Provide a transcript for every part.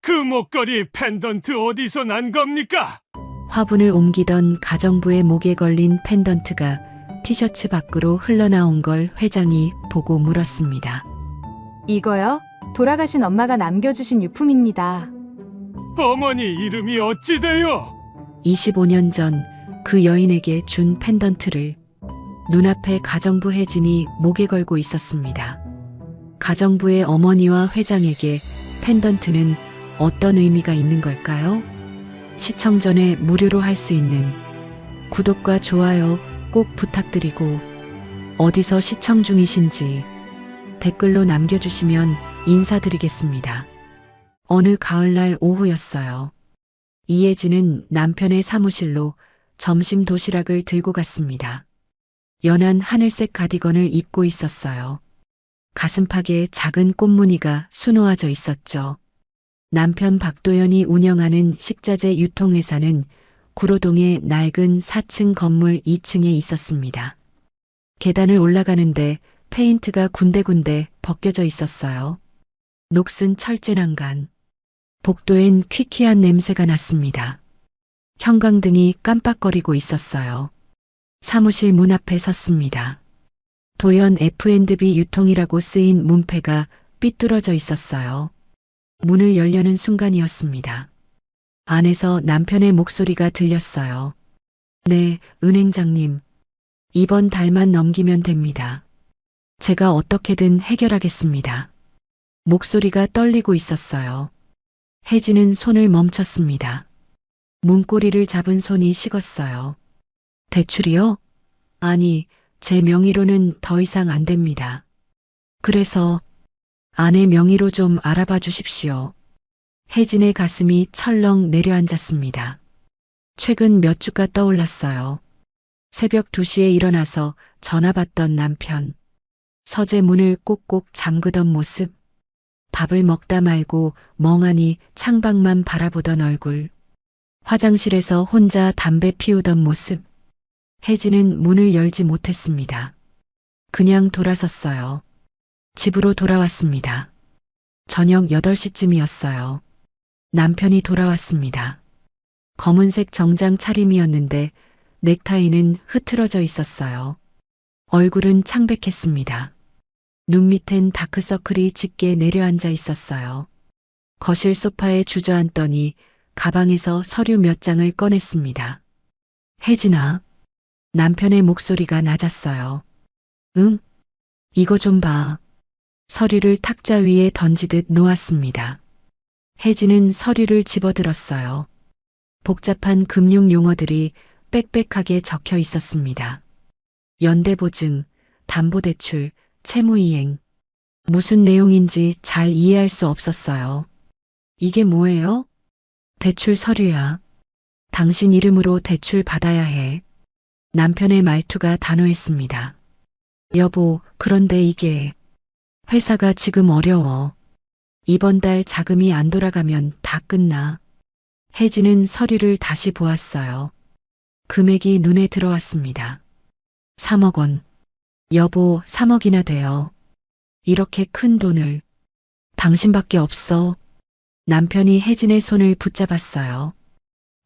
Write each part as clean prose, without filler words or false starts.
그 목걸이 펜던트 어디서 난 겁니까? 화분을 옮기던 가정부의 목에 걸린 펜던트가 티셔츠 밖으로 흘러나온 걸 회장이 보고 물었습니다. 이거요? 돌아가신 엄마가 남겨주신 유품입니다. 어머니 이름이 어찌 돼요? 25년 전 그 여인에게 준 펜던트를 눈앞에 가정부 혜진이 목에 걸고 있었습니다. 가정부의 어머니와 회장에게 펜던트는 어떤 의미가 있는 걸까요? 시청 전에 무료로 할 수 있는 구독과 좋아요 꼭 부탁드리고 어디서 시청 중이신지 댓글로 남겨주시면 인사드리겠습니다. 어느 가을날 오후였어요. 이혜진은 남편의 사무실로 점심 도시락을 들고 갔습니다. 연한 하늘색 가디건을 입고 있었어요. 가슴팍에 작은 꽃무늬가 수놓아져 있었죠. 남편 박도연이 운영하는 식자재 유통회사는 구로동의 낡은 4층 건물 2층에 있었습니다. 계단을 올라가는데 페인트가 군데군데 벗겨져 있었어요. 녹슨 철제 난간. 복도엔 퀴퀴한 냄새가 났습니다. 형광등이 깜빡거리고 있었어요. 사무실 문 앞에 섰습니다. 도연 F&B 유통이라고 쓰인 문패가 삐뚤어져 있었어요. 문을 열려는 순간이었습니다. 안에서 남편의 목소리가 들렸어요. 네, 은행장님. 이번 달만 넘기면 됩니다. 제가 어떻게든 해결하겠습니다. 목소리가 떨리고 있었어요. 혜진은 손을 멈췄습니다. 문고리를 잡은 손이 식었어요. 대출이요? 아니, 제 명의로는 더 이상 안 됩니다. 그래서 아내 명의로 좀 알아봐 주십시오. 혜진의 가슴이 철렁 내려앉았습니다. 최근 몇 주가 떠올랐어요. 새벽 2시에 일어나서 전화 받던 남편. 서재 문을 꼭꼭 잠그던 모습. 밥을 먹다 말고 멍하니 창밖만 바라보던 얼굴. 화장실에서 혼자 담배 피우던 모습. 혜진은 문을 열지 못했습니다. 그냥 돌아섰어요. 집으로 돌아왔습니다. 저녁 8시쯤이었어요. 남편이 돌아왔습니다. 검은색 정장 차림이었는데 넥타이는 흐트러져 있었어요. 얼굴은 창백했습니다. 눈 밑엔 다크서클이 짙게 내려앉아 있었어요. 거실 소파에 주저앉더니 가방에서 서류 몇 장을 꺼냈습니다. 혜진아. 남편의 목소리가 낮았어요. 응? 이거 좀 봐. 서류를 탁자 위에 던지듯 놓았습니다. 혜진은 서류를 집어들었어요. 복잡한 금융 용어들이 빽빽하게 적혀 있었습니다. 연대보증, 담보대출, 채무이행. 무슨 내용인지 잘 이해할 수 없었어요. 이게 뭐예요? 대출 서류야. 당신 이름으로 대출 받아야 해. 남편의 말투가 단호했습니다. 여보, 그런데 이게 회사가 지금 어려워. 이번 달 자금이 안 돌아가면 다 끝나. 혜진은 서류를 다시 보았어요. 금액이 눈에 들어왔습니다. 3억 원. 여보, 3억이나 돼요. 이렇게 큰 돈을. 당신밖에 없어. 남편이 혜진의 손을 붙잡았어요.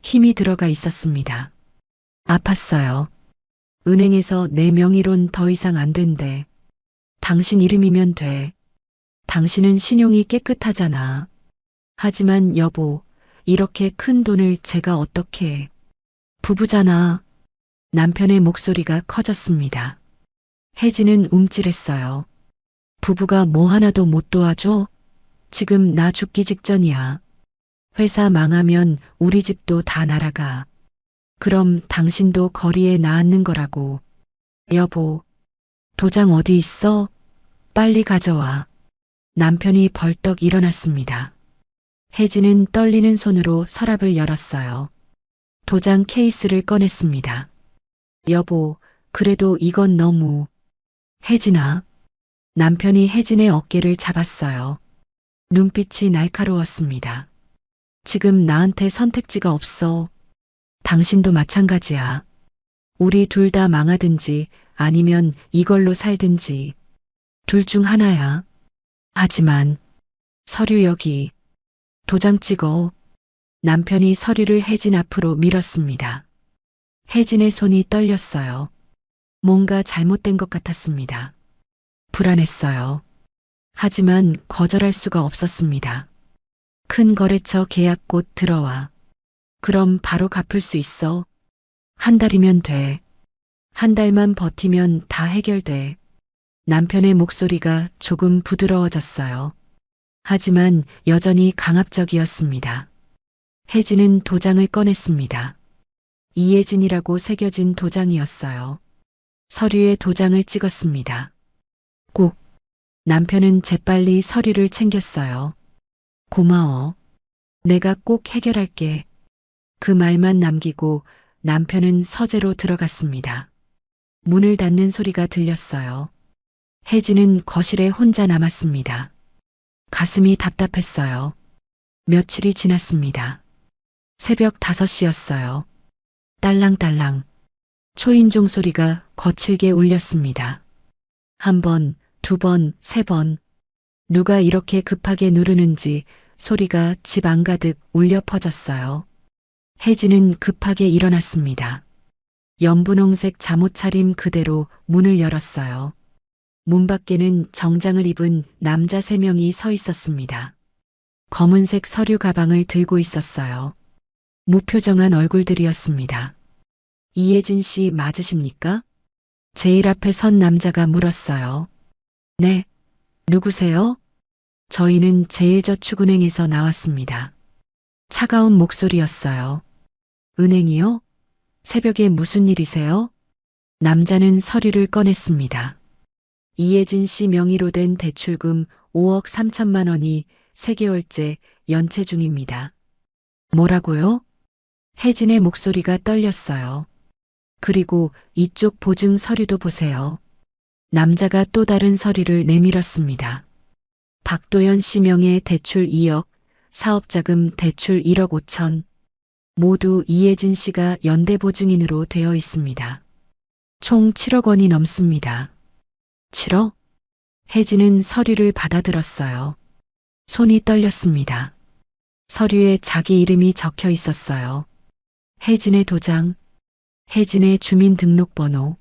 힘이 들어가 있었습니다. 아팠어요. 은행에서 내 명의론 더 이상 안 된대. 당신 이름이면 돼. 당신은 신용이 깨끗하잖아. 하지만 여보, 이렇게 큰 돈을 제가 어떻게 해. 부부잖아. 남편의 목소리가 커졌습니다. 혜진은 움찔했어요. 부부가 뭐 하나도 못 도와줘? 지금 나 죽기 직전이야. 회사 망하면 우리 집도 다 날아가. 그럼 당신도 거리에 나앉는 거라고. 여보, 도장 어디 있어? 빨리 가져와. 남편이 벌떡 일어났습니다. 혜진은 떨리는 손으로 서랍을 열었어요. 도장 케이스를 꺼냈습니다. 여보, 그래도 이건 너무. 혜진아. 남편이 혜진의 어깨를 잡았어요. 눈빛이 날카로웠습니다. 지금 나한테 선택지가 없어. 당신도 마찬가지야. 우리 둘 다 망하든지 아니면 이걸로 살든지. 둘 중 하나야. 하지만 서류 여기. 도장 찍어. 남편이 서류를 혜진 앞으로 밀었습니다. 혜진의 손이 떨렸어요. 뭔가 잘못된 것 같았습니다. 불안했어요. 하지만 거절할 수가 없었습니다. 큰 거래처 계약 곧 들어와. 그럼 바로 갚을 수 있어. 한 달이면 돼. 한 달만 버티면 다 해결돼. 남편의 목소리가 조금 부드러워졌어요. 하지만 여전히 강압적이었습니다. 혜진은 도장을 꺼냈습니다. 이혜진이라고 새겨진 도장이었어요. 서류에 도장을 찍었습니다. 꾹. 남편은 재빨리 서류를 챙겼어요. 고마워. 내가 꼭 해결할게. 그 말만 남기고 남편은 서재로 들어갔습니다. 문을 닫는 소리가 들렸어요. 혜진은 거실에 혼자 남았습니다. 가슴이 답답했어요. 며칠이 지났습니다. 새벽 5시였어요. 딸랑딸랑. 초인종 소리가 거칠게 울렸습니다. 한 번, 두 번, 세 번. 누가 이렇게 급하게 누르는지 소리가 집 안가득 울려 퍼졌어요. 혜진은 급하게 일어났습니다. 연분홍색 잠옷 차림 그대로 문을 열었어요. 문 밖에는 정장을 입은 남자 3명이 서 있었습니다. 검은색 서류 가방을 들고 있었어요. 무표정한 얼굴들이었습니다. 이혜진 씨 맞으십니까? 제일 앞에 선 남자가 물었어요. 네. 누구세요? 저희는 제일저축은행에서 나왔습니다. 차가운 목소리였어요. 은행이요? 새벽에 무슨 일이세요? 남자는 서류를 꺼냈습니다. 이혜진 씨 명의로 된 대출금 5억 3천만 원이 3개월째 연체 중입니다. 뭐라고요? 혜진의 목소리가 떨렸어요. 그리고 이쪽 보증 서류도 보세요. 남자가 또 다른 서류를 내밀었습니다. 박도연 씨 명의 대출 2억, 사업자금 대출 1억 5천. 모두 이혜진 씨가 연대보증인으로 되어 있습니다. 총 7억 원이 넘습니다. 7억? 혜진은 서류를 받아들었어요. 손이 떨렸습니다. 서류에 자기 이름이 적혀 있었어요. 혜진의 도장, 혜진의 주민등록번호.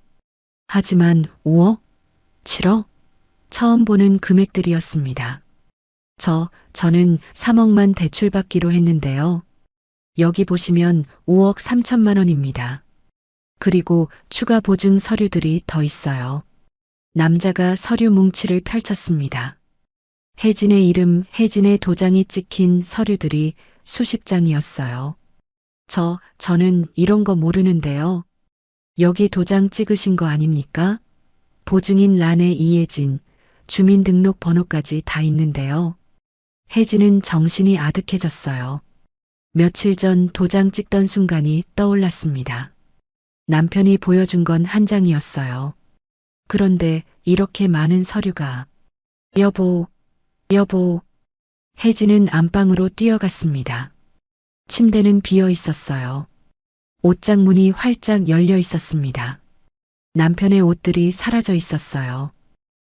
하지만 5억? 7억? 처음 보는 금액들이었습니다. 저는 3억만 대출받기로 했는데요. 여기 보시면 5억 3천만 원입니다. 그리고 추가 보증 서류들이 더 있어요. 남자가 서류 뭉치를 펼쳤습니다. 혜진의 이름, 혜진의 도장이 찍힌 서류들이 수십 장이었어요. 저는 이런 거 모르는데요. 여기 도장 찍으신 거 아닙니까? 보증인 란에 이혜진, 주민등록번호까지 다 있는데요. 혜진은 정신이 아득해졌어요. 며칠 전 도장 찍던 순간이 떠올랐습니다. 남편이 보여준 건 한 장이었어요. 그런데 이렇게 많은 서류가. 여보. 혜진은 안방으로 뛰어갔습니다. 침대는 비어 있었어요. 옷장 문이 활짝 열려 있었습니다. 남편의 옷들이 사라져 있었어요.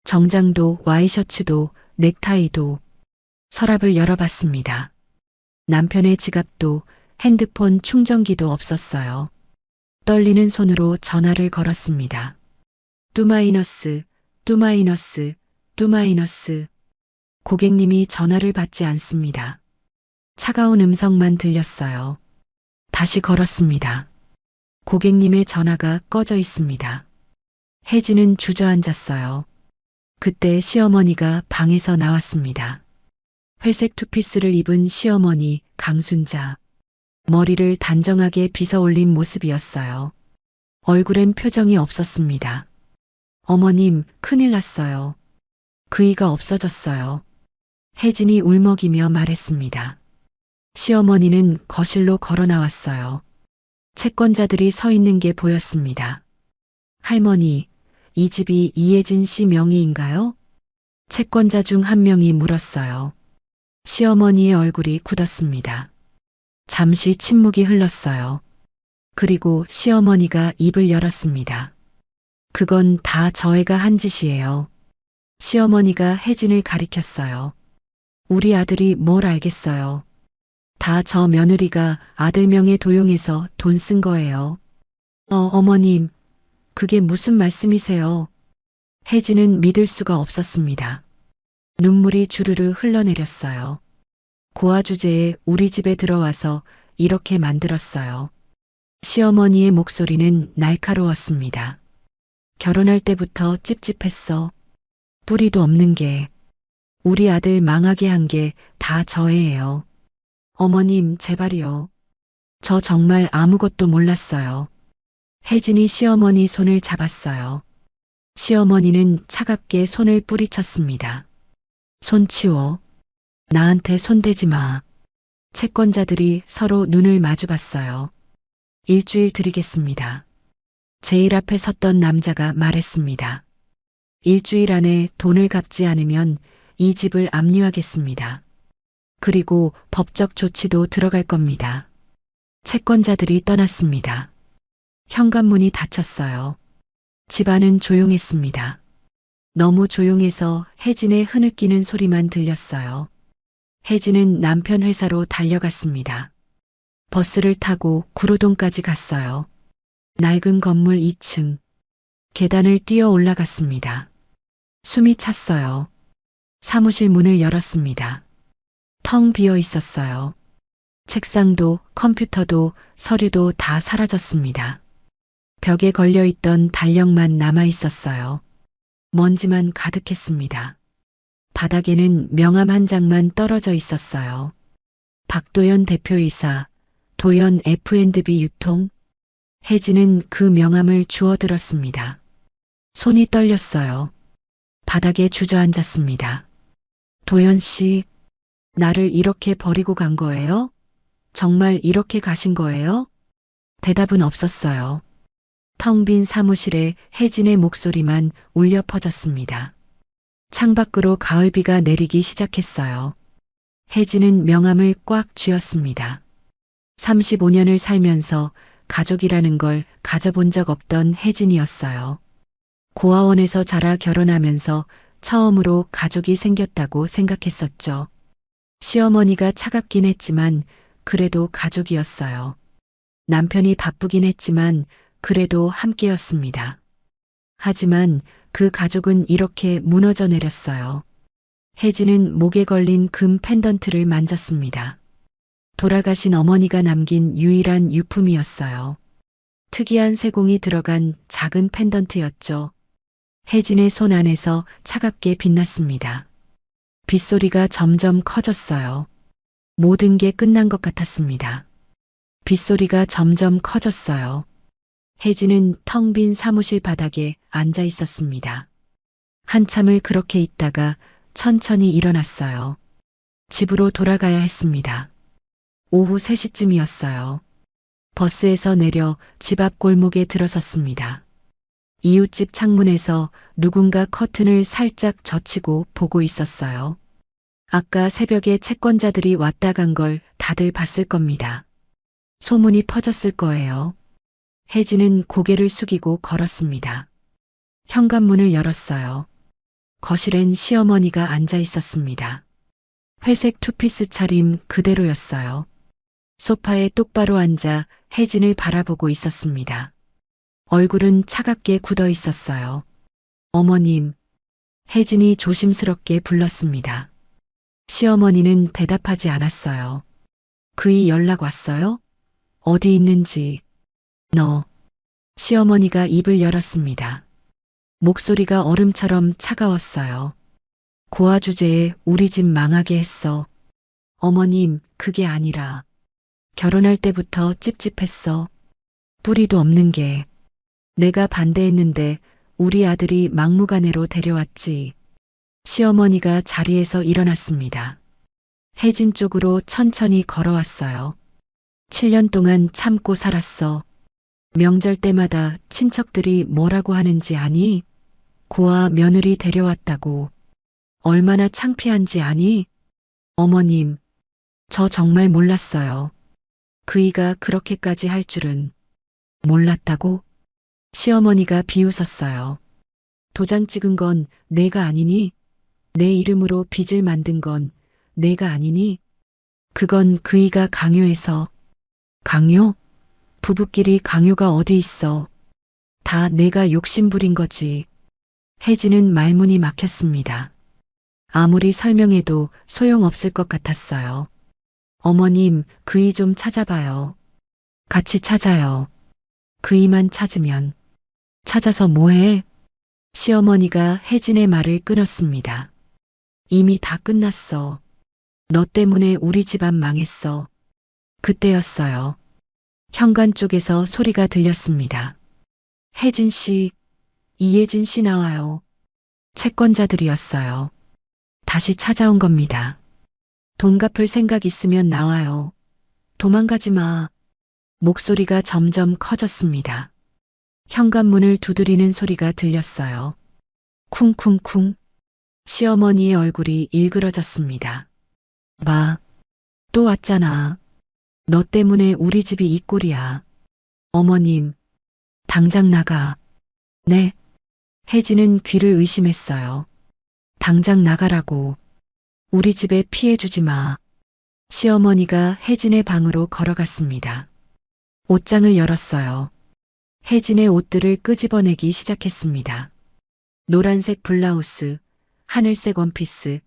정장도 와이셔츠도 넥타이도. 서랍을 열어봤습니다. 남편의 지갑도 핸드폰 충전기도 없었어요. 떨리는 손으로 전화를 걸었습니다. 뚜마이너스. 고객님이 전화를 받지 않습니다. 차가운 음성만 들렸어요. 다시 걸었습니다. 고객님의 전화가 꺼져 있습니다. 혜진은 주저앉았어요. 그때 시어머니가 방에서 나왔습니다. 회색 투피스를 입은 시어머니 강순자. 머리를 단정하게 빗어 올린 모습이었어요. 얼굴엔 표정이 없었습니다. 어머님, 큰일 났어요. 그이가 없어졌어요. 혜진이 울먹이며 말했습니다. 시어머니는 거실로 걸어 나왔어요. 채권자들이 서 있는 게 보였습니다. 할머니, 이 집이 이혜진 씨 명의인가요? 채권자 중 한 명이 물었어요. 시어머니의 얼굴이 굳었습니다. 잠시 침묵이 흘렀어요. 그리고 시어머니가 입을 열었습니다. 그건 다 저애가 한 짓이에요. 시어머니가 혜진을 가리켰어요. 우리 아들이 뭘 알겠어요. 다 저 며느리가 아들 명의 도용해서 돈 쓴 거예요. 어머님, 그게 무슨 말씀이세요? 혜진은 믿을 수가 없었습니다. 눈물이 주르르 흘러내렸어요. 고아 주제에 우리 집에 들어와서 이렇게 만들었어요. 시어머니의 목소리는 날카로웠습니다. 결혼할 때부터 찝찝했어. 뿌리도 없는 게. 우리 아들 망하게 한 게 다 저예요. 어머님, 제발이요. 저 정말 아무것도 몰랐어요. 혜진이 시어머니 손을 잡았어요. 시어머니는 차갑게 손을 뿌리쳤습니다. 손 치워. 나한테 손대지 마. 채권자들이 서로 눈을 마주봤어요. 일주일 드리겠습니다. 제일 앞에 섰던 남자가 말했습니다. 일주일 안에 돈을 갚지 않으면 이 집을 압류하겠습니다. 그리고 법적 조치도 들어갈 겁니다. 채권자들이 떠났습니다. 현관문이 닫혔어요. 집안은 조용했습니다. 너무 조용해서 혜진의 흐느끼는 소리만 들렸어요. 혜진은 남편 회사로 달려갔습니다. 버스를 타고 구로동까지 갔어요. 낡은 건물 2층. 계단을 뛰어 올라갔습니다. 숨이 찼어요. 사무실 문을 열었습니다. 텅 비어 있었어요. 책상도 컴퓨터도 서류도 다 사라졌습니다. 벽에 걸려 있던 달력만 남아 있었어요. 먼지만 가득했습니다. 바닥에는 명함 한 장만 떨어져 있었어요. 박도연 대표이사, 도연 F&B 유통. 혜진은 그 명함을 주워들었습니다. 손이 떨렸어요. 바닥에 주저앉았습니다. 도연 씨, 나를 이렇게 버리고 간 거예요? 정말 이렇게 가신 거예요? 대답은 없었어요. 텅 빈 사무실에 혜진의 목소리만 울려 퍼졌습니다. 창밖으로 가을비가 내리기 시작했어요. 혜진은 명함을 꽉 쥐었습니다. 35년을 살면서 가족이라는 걸 가져본 적 없던 혜진이었어요. 고아원에서 자라 결혼하면서 처음으로 가족이 생겼다고 생각했었죠. 시어머니가 차갑긴 했지만 그래도 가족이었어요. 남편이 바쁘긴 했지만 그래도 함께였습니다. 하지만 그 가족은 이렇게 무너져 내렸어요. 혜진은 목에 걸린 금 펜던트를 만졌습니다. 돌아가신 어머니가 남긴 유일한 유품이었어요. 특이한 세공이 들어간 작은 펜던트였죠. 혜진의 손 안에서 차갑게 빛났습니다. 빗소리가 점점 커졌어요. 모든 게 끝난 것 같았습니다. 빗소리가 점점 커졌어요. 혜진은 텅 빈 사무실 바닥에 앉아 있었습니다. 한참을 그렇게 있다가 천천히 일어났어요. 집으로 돌아가야 했습니다. 오후 3시쯤이었어요. 버스에서 내려 집 앞 골목에 들어섰습니다. 이웃집 창문에서 누군가 커튼을 살짝 젖히고 보고 있었어요. 아까 새벽에 채권자들이 왔다 간 걸 다들 봤을 겁니다. 소문이 퍼졌을 거예요. 혜진은 고개를 숙이고 걸었습니다. 현관문을 열었어요. 거실엔 시어머니가 앉아 있었습니다. 회색 투피스 차림 그대로였어요. 소파에 똑바로 앉아 혜진을 바라보고 있었습니다. 얼굴은 차갑게 굳어 있었어요. 어머님, 혜진이 조심스럽게 불렀습니다. 시어머니는 대답하지 않았어요. 그이 연락 왔어요? 어디 있는지. 너. 시어머니가 입을 열었습니다. 목소리가 얼음처럼 차가웠어요. 고아 주제에 우리 집 망하게 했어. 어머님, 그게 아니라. 결혼할 때부터 찝찝했어. 뿌리도 없는 게. 내가 반대했는데 우리 아들이 막무가내로 데려왔지. 시어머니가 자리에서 일어났습니다. 혜진 쪽으로 천천히 걸어왔어요. 7년 동안 참고 살았어. 명절 때마다 친척들이 뭐라고 하는지 아니? 고아 며느리 데려왔다고. 얼마나 창피한지 아니? 어머님, 저 정말 몰랐어요. 그이가 그렇게까지 할 줄은. 몰랐다고? 시어머니가 비웃었어요. 도장 찍은 건 내가 아니니? 내 이름으로 빚을 만든 건 내가 아니니? 그건 그이가 강요해서. 강요? 부부끼리 강요가 어디 있어. 다 내가 욕심부린 거지. 혜진은 말문이 막혔습니다. 아무리 설명해도 소용없을 것 같았어요. 어머님, 그이 좀 찾아봐요. 같이 찾아요. 그이만 찾으면. 찾아서 뭐해? 시어머니가 혜진의 말을 끊었습니다. 이미 다 끝났어. 너 때문에 우리 집안 망했어. 그때였어요. 현관 쪽에서 소리가 들렸습니다. 혜진 씨, 이혜진 씨 나와요. 채권자들이었어요. 다시 찾아온 겁니다. 돈 갚을 생각 있으면 나와요. 도망가지 마. 목소리가 점점 커졌습니다. 현관문을 두드리는 소리가 들렸어요. 쿵쿵쿵. 시어머니의 얼굴이 일그러졌습니다. 마, 또 왔잖아. 너 때문에 우리 집이 이 꼴이야. 어머님, 당장 나가. 네. 혜진은 귀를 의심했어요. 당장 나가라고. 우리 집에 피해 주지 마. 시어머니가 혜진의 방으로 걸어갔습니다. 옷장을 열었어요. 혜진의 옷들을 끄집어내기 시작했습니다. 노란색 블라우스, 하늘색 원피스,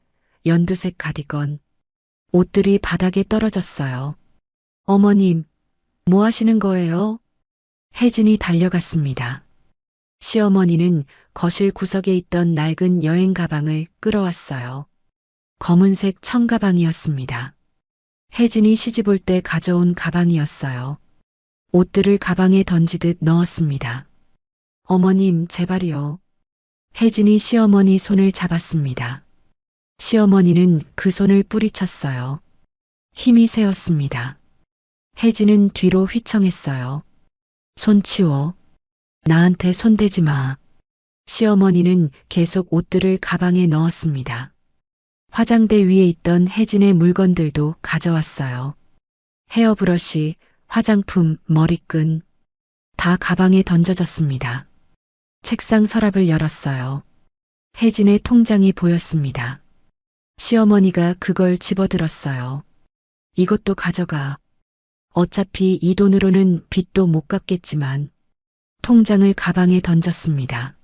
연두색 가디건. 옷들이 바닥에 떨어졌어요. 어머님, 뭐 하시는 거예요? 혜진이 달려갔습니다. 시어머니는 거실 구석에 있던 낡은 여행 가방을 끌어왔어요. 검은색 청가방이었습니다. 혜진이 시집 올 때 가져온 가방이었어요. 옷들을 가방에 던지듯 넣었습니다. 어머님, 제발이요. 혜진이 시어머니 손을 잡았습니다. 시어머니는 그 손을 뿌리쳤어요. 힘이 세었습니다. 혜진은 뒤로 휘청했어요. 손 치워. 나한테 손대지 마. 시어머니는 계속 옷들을 가방에 넣었습니다. 화장대 위에 있던 혜진의 물건들도 가져왔어요. 헤어브러시, 화장품, 머리끈. 다 가방에 던져졌습니다. 책상 서랍을 열었어요. 혜진의 통장이 보였습니다. 시어머니가 그걸 집어들었어요. 이것도 가져가. 어차피 이 돈으로는 빚도 못 갚겠지만. 통장을 가방에 던졌습니다.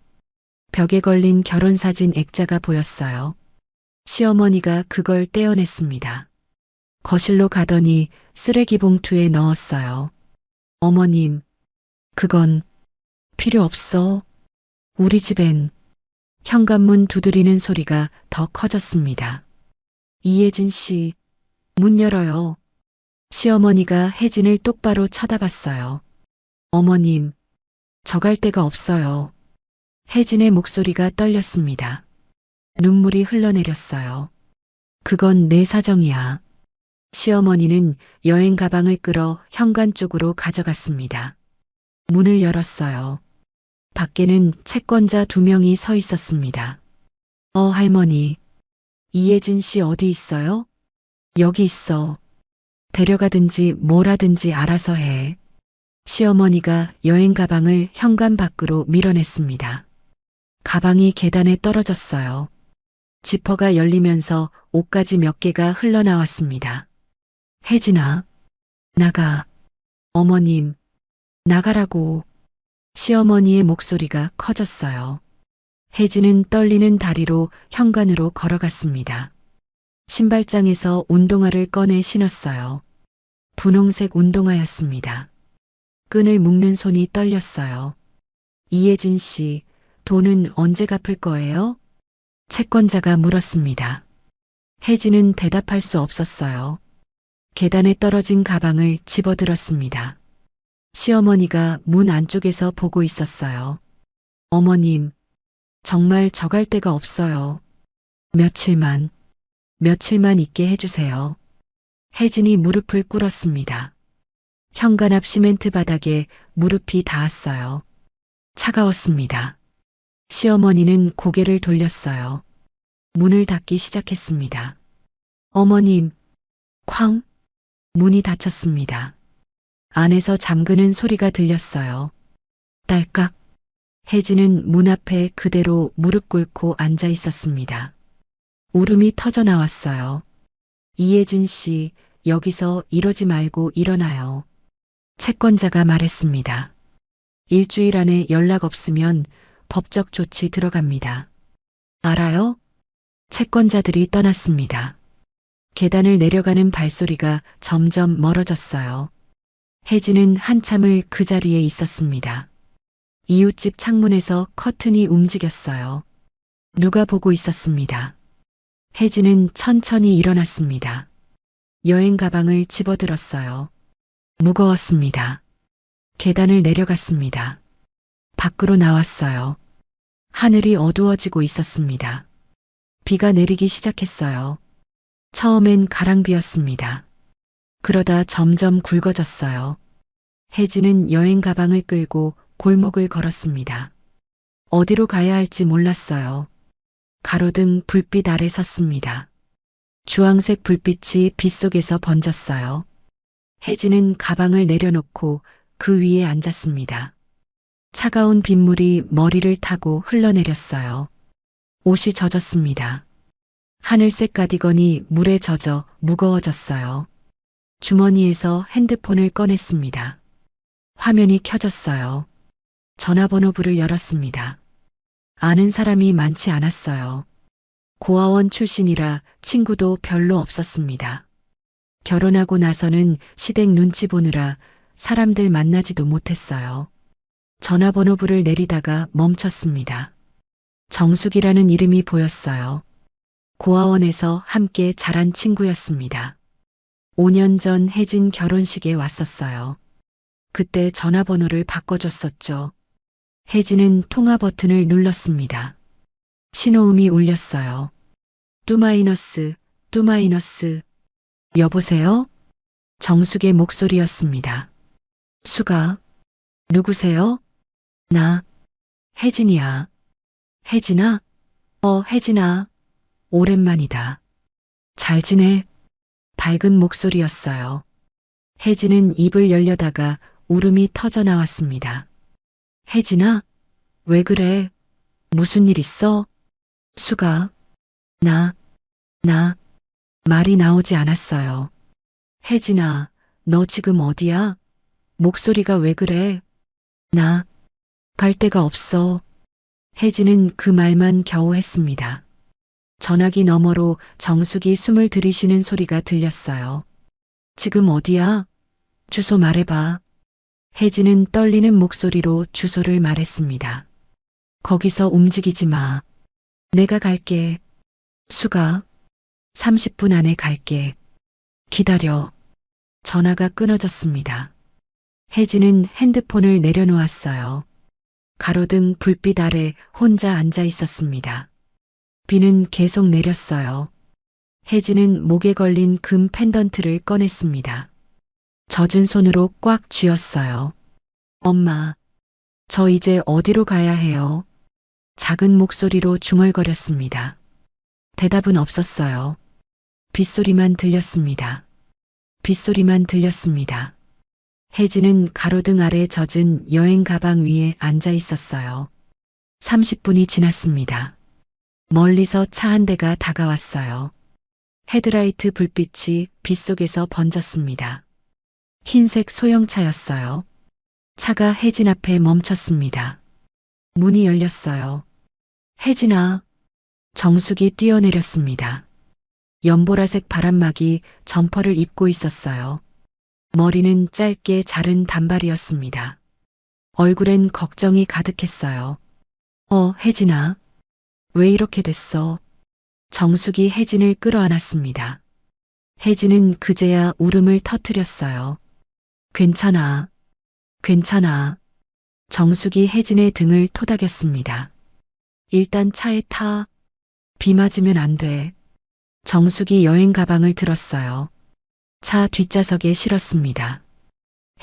벽에 걸린 결혼사진 액자가 보였어요. 시어머니가 그걸 떼어냈습니다. 거실로 가더니 쓰레기 봉투에 넣었어요. 어머님, 그건 필요 없어. 우리 집엔. 현관문 두드리는 소리가 더 커졌습니다. 이혜진 씨, 문 열어요. 시어머니가 혜진을 똑바로 쳐다봤어요. 어머님, 저 갈 데가 없어요. 혜진의 목소리가 떨렸습니다. 눈물이 흘러내렸어요. 그건 내 사정이야. 시어머니는 여행 가방을 끌어 현관 쪽으로 가져갔습니다. 문을 열었어요. 밖에는 채권자 2명이 서 있었습니다. 할머니. 이혜진 씨 어디 있어요? 여기 있어. 데려가든지 뭘 하든지 알아서 해. 시어머니가 여행 가방을 현관 밖으로 밀어냈습니다. 가방이 계단에 떨어졌어요. 지퍼가 열리면서 옷가지 몇 개가 흘러나왔습니다. 혜진아, 나가. 어머님, 나가라고. 시어머니의 목소리가 커졌어요. 혜진은 떨리는 다리로 현관으로 걸어갔습니다. 신발장에서 운동화를 꺼내 신었어요. 분홍색 운동화였습니다. 끈을 묶는 손이 떨렸어요. 이혜진 씨, 돈은 언제 갚을 거예요? 채권자가 물었습니다. 혜진은 대답할 수 없었어요. 계단에 떨어진 가방을 집어들었습니다. 시어머니가 문 안쪽에서 보고 있었어요. 어머님, 정말 저 갈 데가 없어요. 며칠만 있게 해주세요. 혜진이 무릎을 꿇었습니다. 현관 앞 시멘트 바닥에 무릎이 닿았어요. 차가웠습니다. 시어머니는 고개를 돌렸어요. 문을 닫기 시작했습니다. 어머님, 쾅! 문이 닫혔습니다. 안에서 잠그는 소리가 들렸어요. 딸깍! 혜진은 문 앞에 그대로 무릎 꿇고 앉아 있었습니다. 울음이 터져 나왔어요. 이혜진 씨, 여기서 이러지 말고 일어나요. 채권자가 말했습니다. 일주일 안에 연락 없으면 법적 조치 들어갑니다. 알아요? 채권자들이 떠났습니다. 계단을 내려가는 발소리가 점점 멀어졌어요. 혜진은 한참을 그 자리에 있었습니다. 이웃집 창문에서 커튼이 움직였어요. 누가 보고 있었습니다. 혜진은 천천히 일어났습니다. 여행 가방을 집어들었어요. 무거웠습니다. 계단을 내려갔습니다. 밖으로 나왔어요. 하늘이 어두워지고 있었습니다. 비가 내리기 시작했어요. 처음엔 가랑비였습니다. 그러다 점점 굵어졌어요. 혜진은 여행 가방을 끌고 골목을 걸었습니다. 어디로 가야 할지 몰랐어요. 가로등 불빛 아래 섰습니다. 주황색 불빛이 빗속에서 번졌어요. 혜진은 가방을 내려놓고 그 위에 앉았습니다. 차가운 빗물이 머리를 타고 흘러내렸어요. 옷이 젖었습니다. 하늘색 가디건이 물에 젖어 무거워졌어요. 주머니에서 핸드폰을 꺼냈습니다. 화면이 켜졌어요. 전화번호부를 열었습니다. 아는 사람이 많지 않았어요. 고아원 출신이라 친구도 별로 없었습니다. 결혼하고 나서는 시댁 눈치 보느라 사람들 만나지도 못했어요. 전화번호부를 내리다가 멈췄습니다. 정숙이라는 이름이 보였어요. 고아원에서 함께 자란 친구였습니다. 5년 전 혜진 결혼식에 왔었어요. 그때 전화번호를 바꿔줬었죠. 혜진은 통화 버튼을 눌렀습니다. 신호음이 울렸어요. 뚜마이너스. 여보세요? 정숙의 목소리였습니다. 수가. 누구세요? 나. 혜진이야. 혜진아? 혜진아. 오랜만이다. 잘 지내? 밝은 목소리였어요. 혜진은 입을 열려다가 울음이 터져 나왔습니다. 혜진아? 왜 그래? 무슨 일 있어? 수가. 나. 말이 나오지 않았어요. 혜진아, 너 지금 어디야? 목소리가 왜 그래? 나. 갈 데가 없어. 혜진은 그 말만 겨우 했습니다. 전화기 너머로 정숙이 숨을 들이쉬는 소리가 들렸어요. 지금 어디야? 주소 말해봐. 혜진은 떨리는 목소리로 주소를 말했습니다. 거기서 움직이지 마. 내가 갈게. 수가. 30분 안에 갈게. 기다려. 전화가 끊어졌습니다. 혜진은 핸드폰을 내려놓았어요. 가로등 불빛 아래 혼자 앉아 있었습니다. 비는 계속 내렸어요. 혜진은 목에 걸린 금 펜던트를 꺼냈습니다. 젖은 손으로 꽉 쥐었어요. 엄마, 저 이제 어디로 가야 해요? 작은 목소리로 중얼거렸습니다. 대답은 없었어요. 빗소리만 들렸습니다. 혜진은 가로등 아래 젖은 여행 가방 위에 앉아 있었어요. 30분이 지났습니다. 멀리서 차 한 대가 다가왔어요. 헤드라이트 불빛이 빗속에서 번졌습니다. 흰색 소형차였어요. 차가 혜진 앞에 멈췄습니다. 문이 열렸어요. 혜진아. 정숙이 뛰어내렸습니다. 연보라색 바람막이 점퍼를 입고 있었어요. 머리는 짧게 자른 단발이었습니다. 얼굴엔 걱정이 가득했어요. 혜진아. 왜 이렇게 됐어? 정숙이 혜진을 끌어안았습니다. 혜진은 그제야 울음을 터뜨렸어요. 괜찮아. 정숙이 혜진의 등을 토닥였습니다. 일단 차에 타. 비 맞으면 안 돼. 정숙이 여행 가방을 들었어요. 차 뒷좌석에 실었습니다.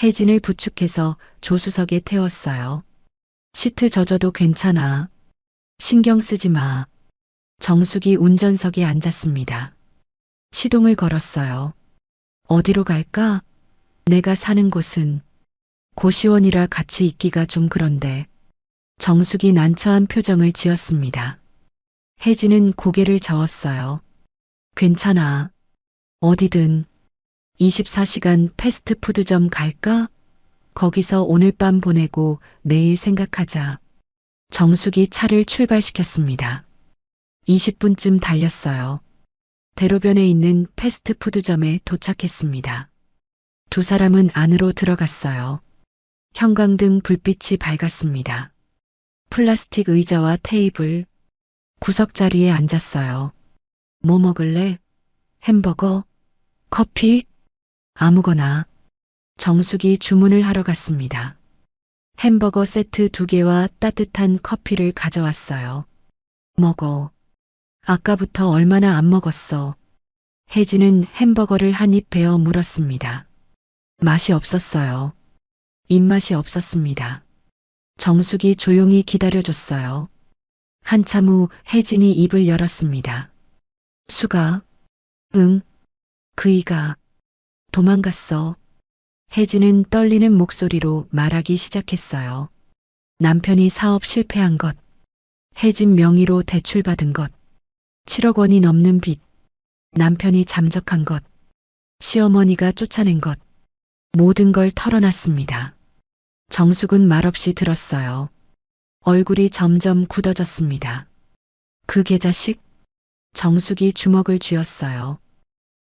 혜진을 부축해서 조수석에 태웠어요. 시트 젖어도 괜찮아. 신경 쓰지 마. 정숙이 운전석에 앉았습니다. 시동을 걸었어요. 어디로 갈까? 내가 사는 곳은 고시원이라 같이 있기가 좀 그런데. 정숙이 난처한 표정을 지었습니다. 혜진은 고개를 저었어요. 괜찮아. 어디든. 24시간 패스트푸드점 갈까? 거기서 오늘 밤 보내고 내일 생각하자. 정숙이 차를 출발시켰습니다. 20분쯤 달렸어요. 대로변에 있는 패스트푸드점에 도착했습니다. 두 사람은 안으로 들어갔어요. 형광등 불빛이 밝았습니다. 플라스틱 의자와 테이블, 구석자리에 앉았어요. 뭐 먹을래? 햄버거? 커피? 아무거나. 정숙이 주문을 하러 갔습니다. 햄버거 세트 2개와 따뜻한 커피를 가져왔어요. 먹어. 아까부터 얼마나 안 먹었어. 혜진은 햄버거를 한 입 베어 물었습니다. 맛이 없었어요. 입맛이 없었습니다. 정숙이 조용히 기다려줬어요. 한참 후 혜진이 입을 열었습니다. 수가? 응. 그이가 도망갔어. 혜진은 떨리는 목소리로 말하기 시작했어요. 남편이 사업 실패한 것, 혜진 명의로 대출받은 것, 7억 원이 넘는 빚, 남편이 잠적한 것, 시어머니가 쫓아낸 것, 모든 걸 털어놨습니다. 정숙은 말없이 들었어요. 얼굴이 점점 굳어졌습니다. 그 계자식? 정숙이 주먹을 쥐었어요.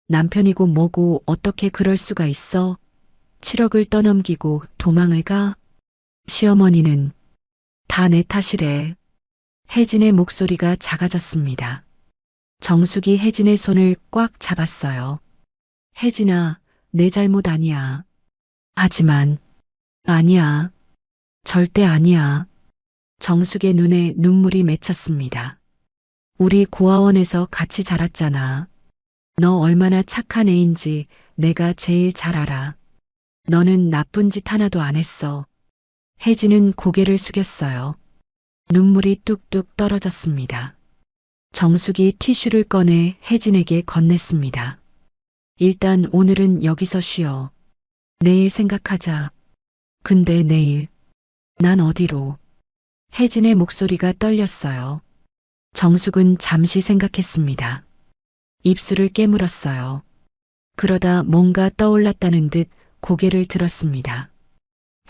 남편이고 뭐고 어떻게 그럴 수가 있어? 7억을 떠넘기고 도망을 가? 시어머니는 다 내 탓이래. 혜진의 목소리가 작아졌습니다. 정숙이 혜진의 손을 꽉 잡았어요. 혜진아, 내 잘못 아니야. 하지만 아니야. 절대 아니야. 정숙의 눈에 눈물이 맺혔습니다. 우리 고아원에서 같이 자랐잖아. 너 얼마나 착한 애인지 내가 제일 잘 알아. 너는 나쁜 짓 하나도 안 했어. 혜진은 고개를 숙였어요. 눈물이 뚝뚝 떨어졌습니다. 정숙이 티슈를 꺼내 혜진에게 건넸습니다. 일단 오늘은 여기서 쉬어. 내일 생각하자. 근데 내일 난 어디로? 혜진의 목소리가 떨렸어요. 정숙은 잠시 생각했습니다. 입술을 깨물었어요. 그러다 뭔가 떠올랐다는 듯 고개를 들었습니다.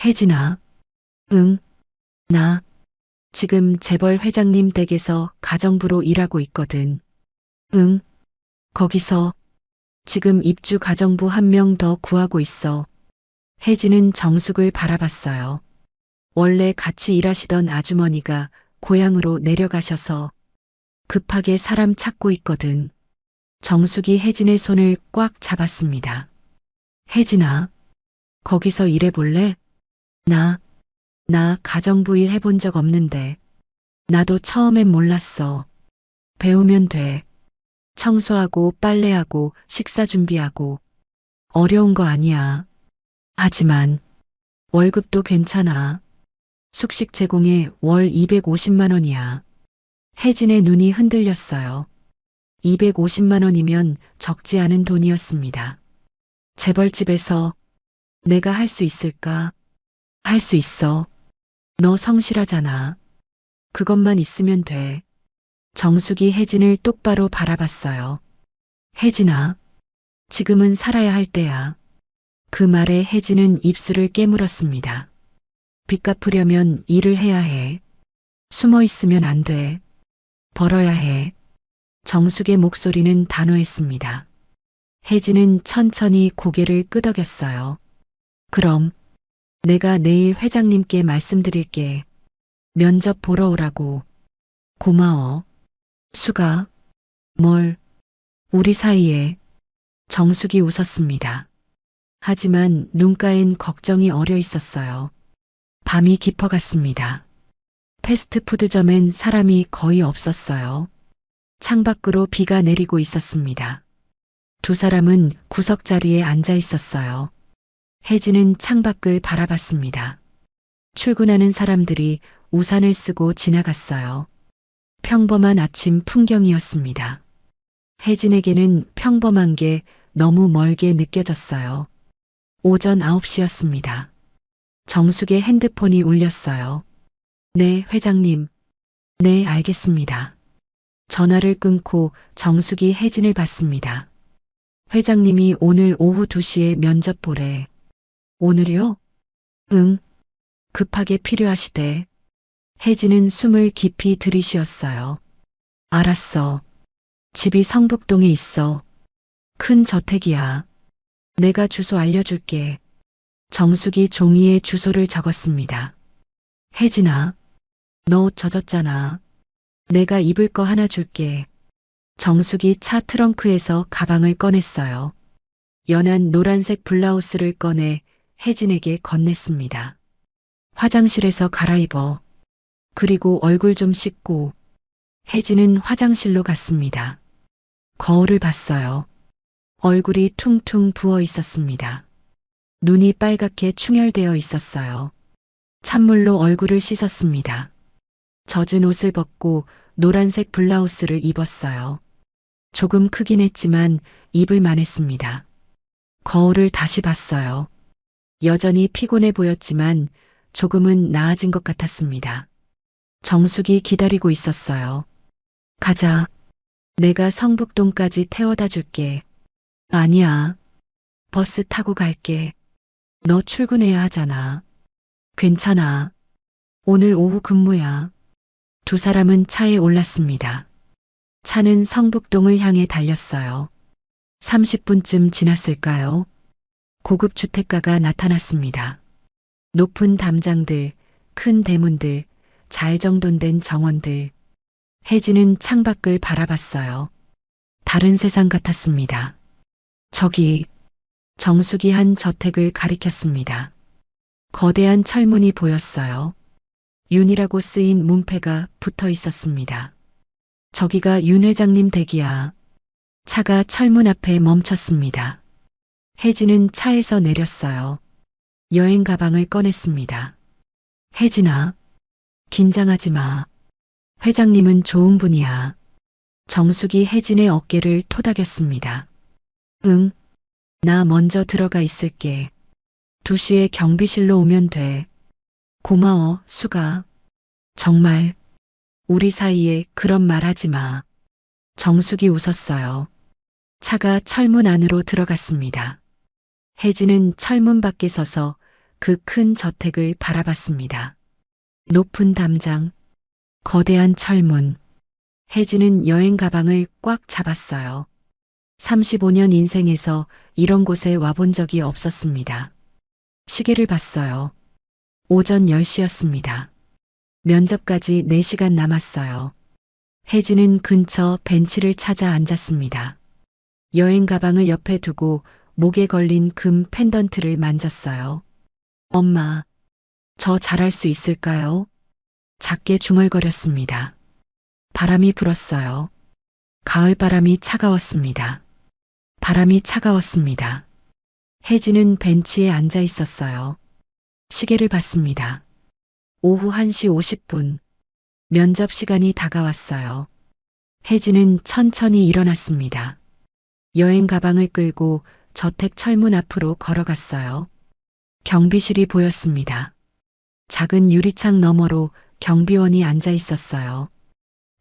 혜진아. 응. 나 지금 재벌 회장님 댁에서 가정부로 일하고 있거든. 응. 거기서 지금 입주 가정부 한 명 더 구하고 있어. 혜진은 정숙을 바라봤어요. 원래 같이 일하시던 아주머니가 고향으로 내려가셔서 급하게 사람 찾고 있거든. 정숙이 혜진의 손을 꽉 잡았습니다. 혜진아, 거기서 일해볼래? 나 가정부 일 해본 적 없는데. 나도 처음엔 몰랐어. 배우면 돼. 청소하고 빨래하고 식사 준비하고. 어려운 거 아니야. 하지만 월급도 괜찮아. 숙식 제공에 월 250만 원이야. 혜진의 눈이 흔들렸어요. 250만 원이면 적지 않은 돈이었습니다. 재벌집에서 내가 할 수 있을까? 할 수 있어. 너 성실하잖아. 그것만 있으면 돼. 정숙이 혜진을 똑바로 바라봤어요. 혜진아, 지금은 살아야 할 때야. 그 말에 혜진은 입술을 깨물었습니다. 빚 갚으려면 일을 해야 해. 숨어 있으면 안 돼. 벌어야 해. 정숙의 목소리는 단호했습니다. 혜진은 천천히 고개를 끄덕였어요. 그럼 내가 내일 회장님께 말씀드릴게. 면접 보러 오라고. 고마워. 수가. 뭘. 우리 사이에. 정숙이 웃었습니다. 하지만 눈가엔 걱정이 어려 있었어요. 밤이 깊어갔습니다. 패스트푸드점엔 사람이 거의 없었어요. 창밖으로 비가 내리고 있었습니다. 두 사람은 구석자리에 앉아 있었어요. 혜진은 창밖을 바라봤습니다. 출근하는 사람들이 우산을 쓰고 지나갔어요. 평범한 아침 풍경이었습니다. 혜진에게는 평범한 게 너무 멀게 느껴졌어요. 오전 9시였습니다. 정숙의 핸드폰이 울렸어요. 네, 회장님. 네, 알겠습니다. 전화를 끊고 정숙이 혜진을 봤습니다. 회장님이 오늘 오후 2시에 면접 보래. 오늘이요? 응. 급하게 필요하시대. 혜진은 숨을 깊이 들이쉬었어요. 알았어. 집이 성북동에 있어. 큰 저택이야. 내가 주소 알려줄게. 정숙이 종이에 주소를 적었습니다. 혜진아, 너 옷 젖었잖아. 내가 입을 거 하나 줄게. 정숙이 차 트렁크에서 가방을 꺼냈어요. 연한 노란색 블라우스를 꺼내 혜진에게 건넸습니다. 화장실에서 갈아입어. 그리고 얼굴 좀 씻고. 혜진은 화장실로 갔습니다. 거울을 봤어요. 얼굴이 퉁퉁 부어 있었습니다. 눈이 빨갛게 충혈되어 있었어요. 찬물로 얼굴을 씻었습니다. 젖은 옷을 벗고 노란색 블라우스를 입었어요. 조금 크긴 했지만 입을 만했습니다. 거울을 다시 봤어요. 여전히 피곤해 보였지만 조금은 나아진 것 같았습니다. 정숙이 기다리고 있었어요. 가자. 내가 성북동까지 태워다 줄게. 아니야. 버스 타고 갈게. 너 출근해야 하잖아. 괜찮아. 오늘 오후 근무야. 두 사람은 차에 올랐습니다. 차는 성북동을 향해 달렸어요. 30분쯤 지났을까요? 고급 주택가가 나타났습니다. 높은 담장들, 큰 대문들, 잘 정돈된 정원들. 혜진은 창밖을 바라봤어요. 다른 세상 같았습니다. 저기, 정숙이 한 저택을 가리켰습니다. 거대한 철문이 보였어요. 윤이라고 쓰인 문패가 붙어 있었습니다. 저기가 윤 회장님 댁이야. 차가 철문 앞에 멈췄습니다. 혜진은 차에서 내렸어요. 여행 가방을 꺼냈습니다. 혜진아, 긴장하지 마. 회장님은 좋은 분이야. 정숙이 혜진의 어깨를 토닥였습니다. 응, 나 먼저 들어가 있을게. 2시에 경비실로 오면 돼. 고마워, 수가. 정말, 우리 사이에 그런 말 하지 마. 정숙이 웃었어요. 차가 철문 안으로 들어갔습니다. 혜진은 철문 밖에 서서 그 큰 저택을 바라봤습니다. 높은 담장, 거대한 철문. 혜진은 여행 가방을 꽉 잡았어요. 35년 인생에서 이런 곳에 와본 적이 없었습니다. 시계를 봤어요. 오전 10시였습니다. 면접까지 4시간 남았어요. 혜진은 근처 벤치를 찾아 앉았습니다. 여행 가방을 옆에 두고 목에 걸린 금 펜던트를 만졌어요. 엄마, 저 잘할 수 있을까요? 작게 중얼거렸습니다. 바람이 불었어요. 가을 바람이 차가웠습니다. 바람이 차가웠습니다. 혜진은 벤치에 앉아 있었어요. 시계를 봤습니다. 오후 1시 50분. 면접 시간이 다가왔어요. 혜진은 천천히 일어났습니다. 여행 가방을 끌고 저택 철문 앞으로 걸어갔어요. 경비실이 보였습니다. 작은 유리창 너머로 경비원이 앉아 있었어요.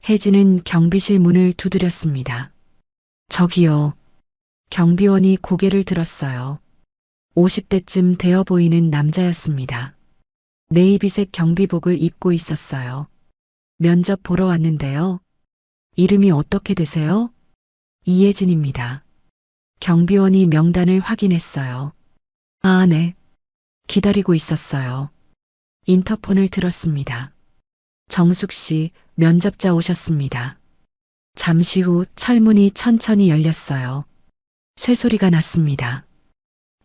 혜진은 경비실 문을 두드렸습니다. 저기요. 경비원이 고개를 들었어요. 50대쯤 되어 보이는 남자였습니다. 네이비색 경비복을 입고 있었어요. 면접 보러 왔는데요. 이름이 어떻게 되세요? 이혜진입니다. 경비원이 명단을 확인했어요. 아, 네. 기다리고 있었어요. 인터폰을 들었습니다. 정숙 씨, 면접자 오셨습니다. 잠시 후 철문이 천천히 열렸어요. 쇠소리가 났습니다.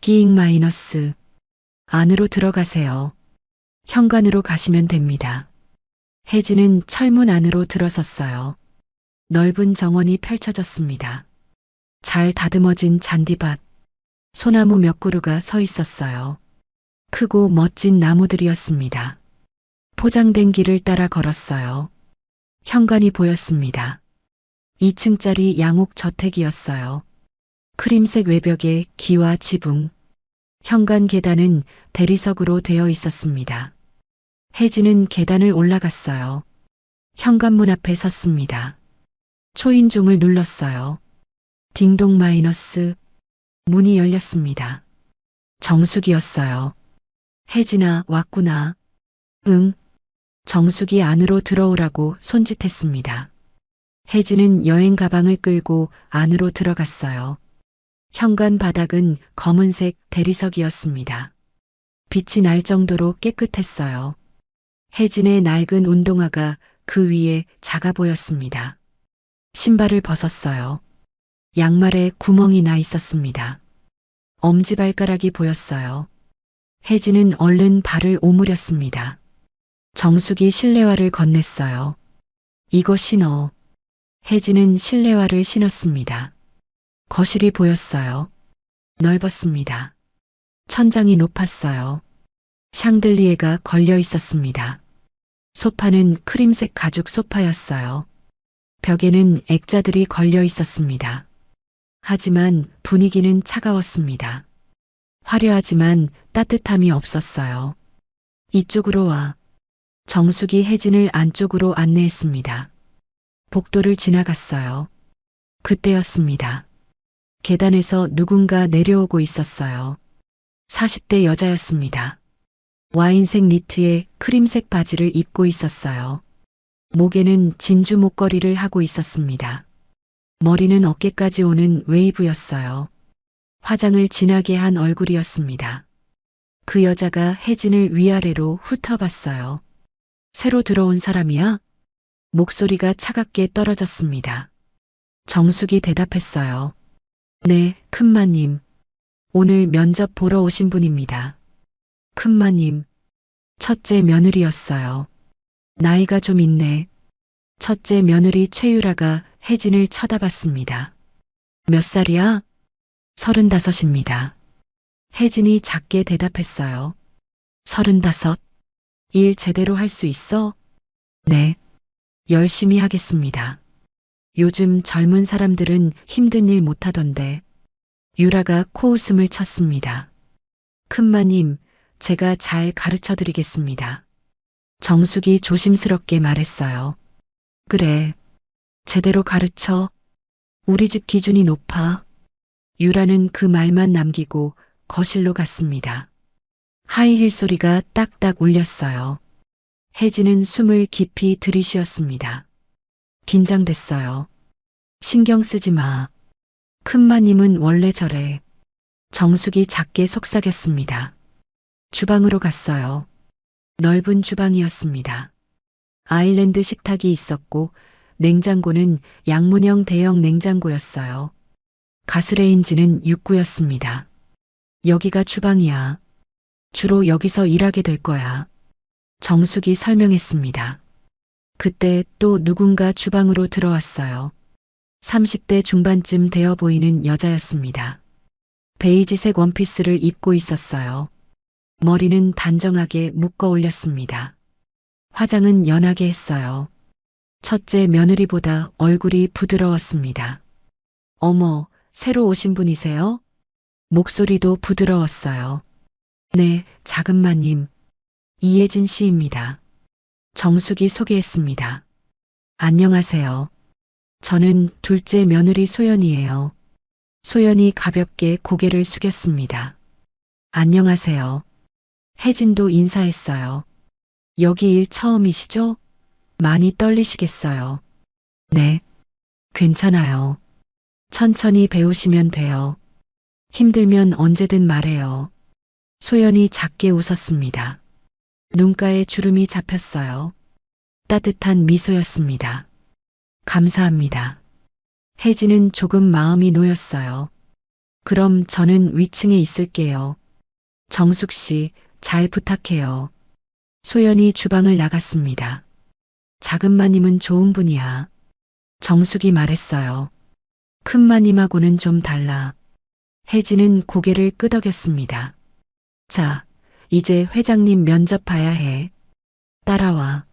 끼잉 마이너스. 안으로 들어가세요. 현관으로 가시면 됩니다. 혜진은 철문 안으로 들어섰어요. 넓은 정원이 펼쳐졌습니다. 잘 다듬어진 잔디밭, 소나무 몇 그루가 서 있었어요. 크고 멋진 나무들이었습니다. 포장된 길을 따라 걸었어요. 현관이 보였습니다. 2층짜리 양옥 저택이었어요. 크림색 외벽에 기와 지붕. 현관 계단은 대리석으로 되어 있었습니다. 혜진은 계단을 올라갔어요. 현관문 앞에 섰습니다. 초인종을 눌렀어요. 딩동 마이너스. 문이 열렸습니다. 정숙이었어요. 혜진아, 왔구나. 응. 정숙이 안으로 들어오라고 손짓했습니다. 혜진은 여행 가방을 끌고 안으로 들어갔어요. 현관 바닥은 검은색 대리석이었습니다. 빛이 날 정도로 깨끗했어요. 혜진의 낡은 운동화가 그 위에 작아 보였습니다. 신발을 벗었어요. 양말에 구멍이 나 있었습니다. 엄지발가락이 보였어요. 혜진은 얼른 발을 오므렸습니다. 정숙이 실내화를 건넸어요. 이거 신어. 혜진은 실내화를 신었습니다. 거실이 보였어요. 넓었습니다. 천장이 높았어요. 샹들리에가 걸려 있었습니다. 소파는 크림색 가죽 소파였어요. 벽에는 액자들이 걸려 있었습니다. 하지만 분위기는 차가웠습니다. 화려하지만 따뜻함이 없었어요. 이쪽으로 와. 정숙이 혜진을 안쪽으로 안내했습니다. 복도를 지나갔어요. 그때였습니다. 계단에서 누군가 내려오고 있었어요. 40대 여자였습니다. 와인색 니트에 크림색 바지를 입고 있었어요. 목에는 진주 목걸이를 하고 있었습니다. 머리는 어깨까지 오는 웨이브였어요. 화장을 진하게 한 얼굴이었습니다. 그 여자가 혜진을 위아래로 훑어봤어요. 새로 들어온 사람이야? 목소리가 차갑게 떨어졌습니다. 정숙이 대답했어요. 네, 큰마님. 오늘 면접 보러 오신 분입니다. 큰마님. 첫째 며느리였어요. 나이가 좀 있네. 첫째 며느리 최유라가 혜진을 쳐다봤습니다. 몇 살이야? 35입니다. 혜진이 작게 대답했어요. 35. 일 제대로 할 수 있어? 네. 열심히 하겠습니다. 요즘 젊은 사람들은 힘든 일 못하던데. 유라가 코웃음을 쳤습니다. 큰마님, 제가 잘 가르쳐 드리겠습니다. 정숙이 조심스럽게 말했어요. 그래. 제대로 가르쳐. 우리 집 기준이 높아. 유라는 그 말만 남기고 거실로 갔습니다. 하이힐 소리가 딱딱 울렸어요. 혜진은 숨을 깊이 들이쉬었습니다. 긴장됐어요. 신경 쓰지 마. 큰마님은 원래 저래. 정숙이 작게 속삭였습니다. 주방으로 갔어요. 넓은 주방이었습니다. 아일랜드 식탁이 있었고 냉장고는 양문형 대형 냉장고였어요. 가스레인지는 6구였습니다. 여기가 주방이야. 주로 여기서 일하게 될 거야. 정숙이 설명했습니다. 그때 또 누군가 주방으로 들어왔어요. 30대 중반쯤 되어 보이는 여자였습니다. 베이지색 원피스를 입고 있었어요. 머리는 단정하게 묶어 올렸습니다. 화장은 연하게 했어요. 첫째 며느리보다 얼굴이 부드러웠습니다. 어머, 새로 오신 분이세요? 목소리도 부드러웠어요. 네, 작은마님. 이혜진 씨입니다. 정숙이 소개했습니다. 안녕하세요. 저는 둘째 며느리 소연이에요. 소연이 가볍게 고개를 숙였습니다. 안녕하세요. 혜진도 인사했어요. 여기 일 처음이시죠? 많이 떨리시겠어요. 네, 괜찮아요. 천천히 배우시면 돼요. 힘들면 언제든 말해요. 소연이 작게 웃었습니다. 눈가에 주름이 잡혔어요. 따뜻한 미소였습니다. 감사합니다. 혜진은 조금 마음이 놓였어요. 그럼 저는 위층에 있을게요. 정숙 씨, 잘 부탁해요. 소연이 주방을 나갔습니다. 작은마님은 좋은 분이야. 정숙이 말했어요. 큰마님하고는 좀 달라. 혜진은 고개를 끄덕였습니다. 자, 이제 회장님 면접 봐야 해. 따라와.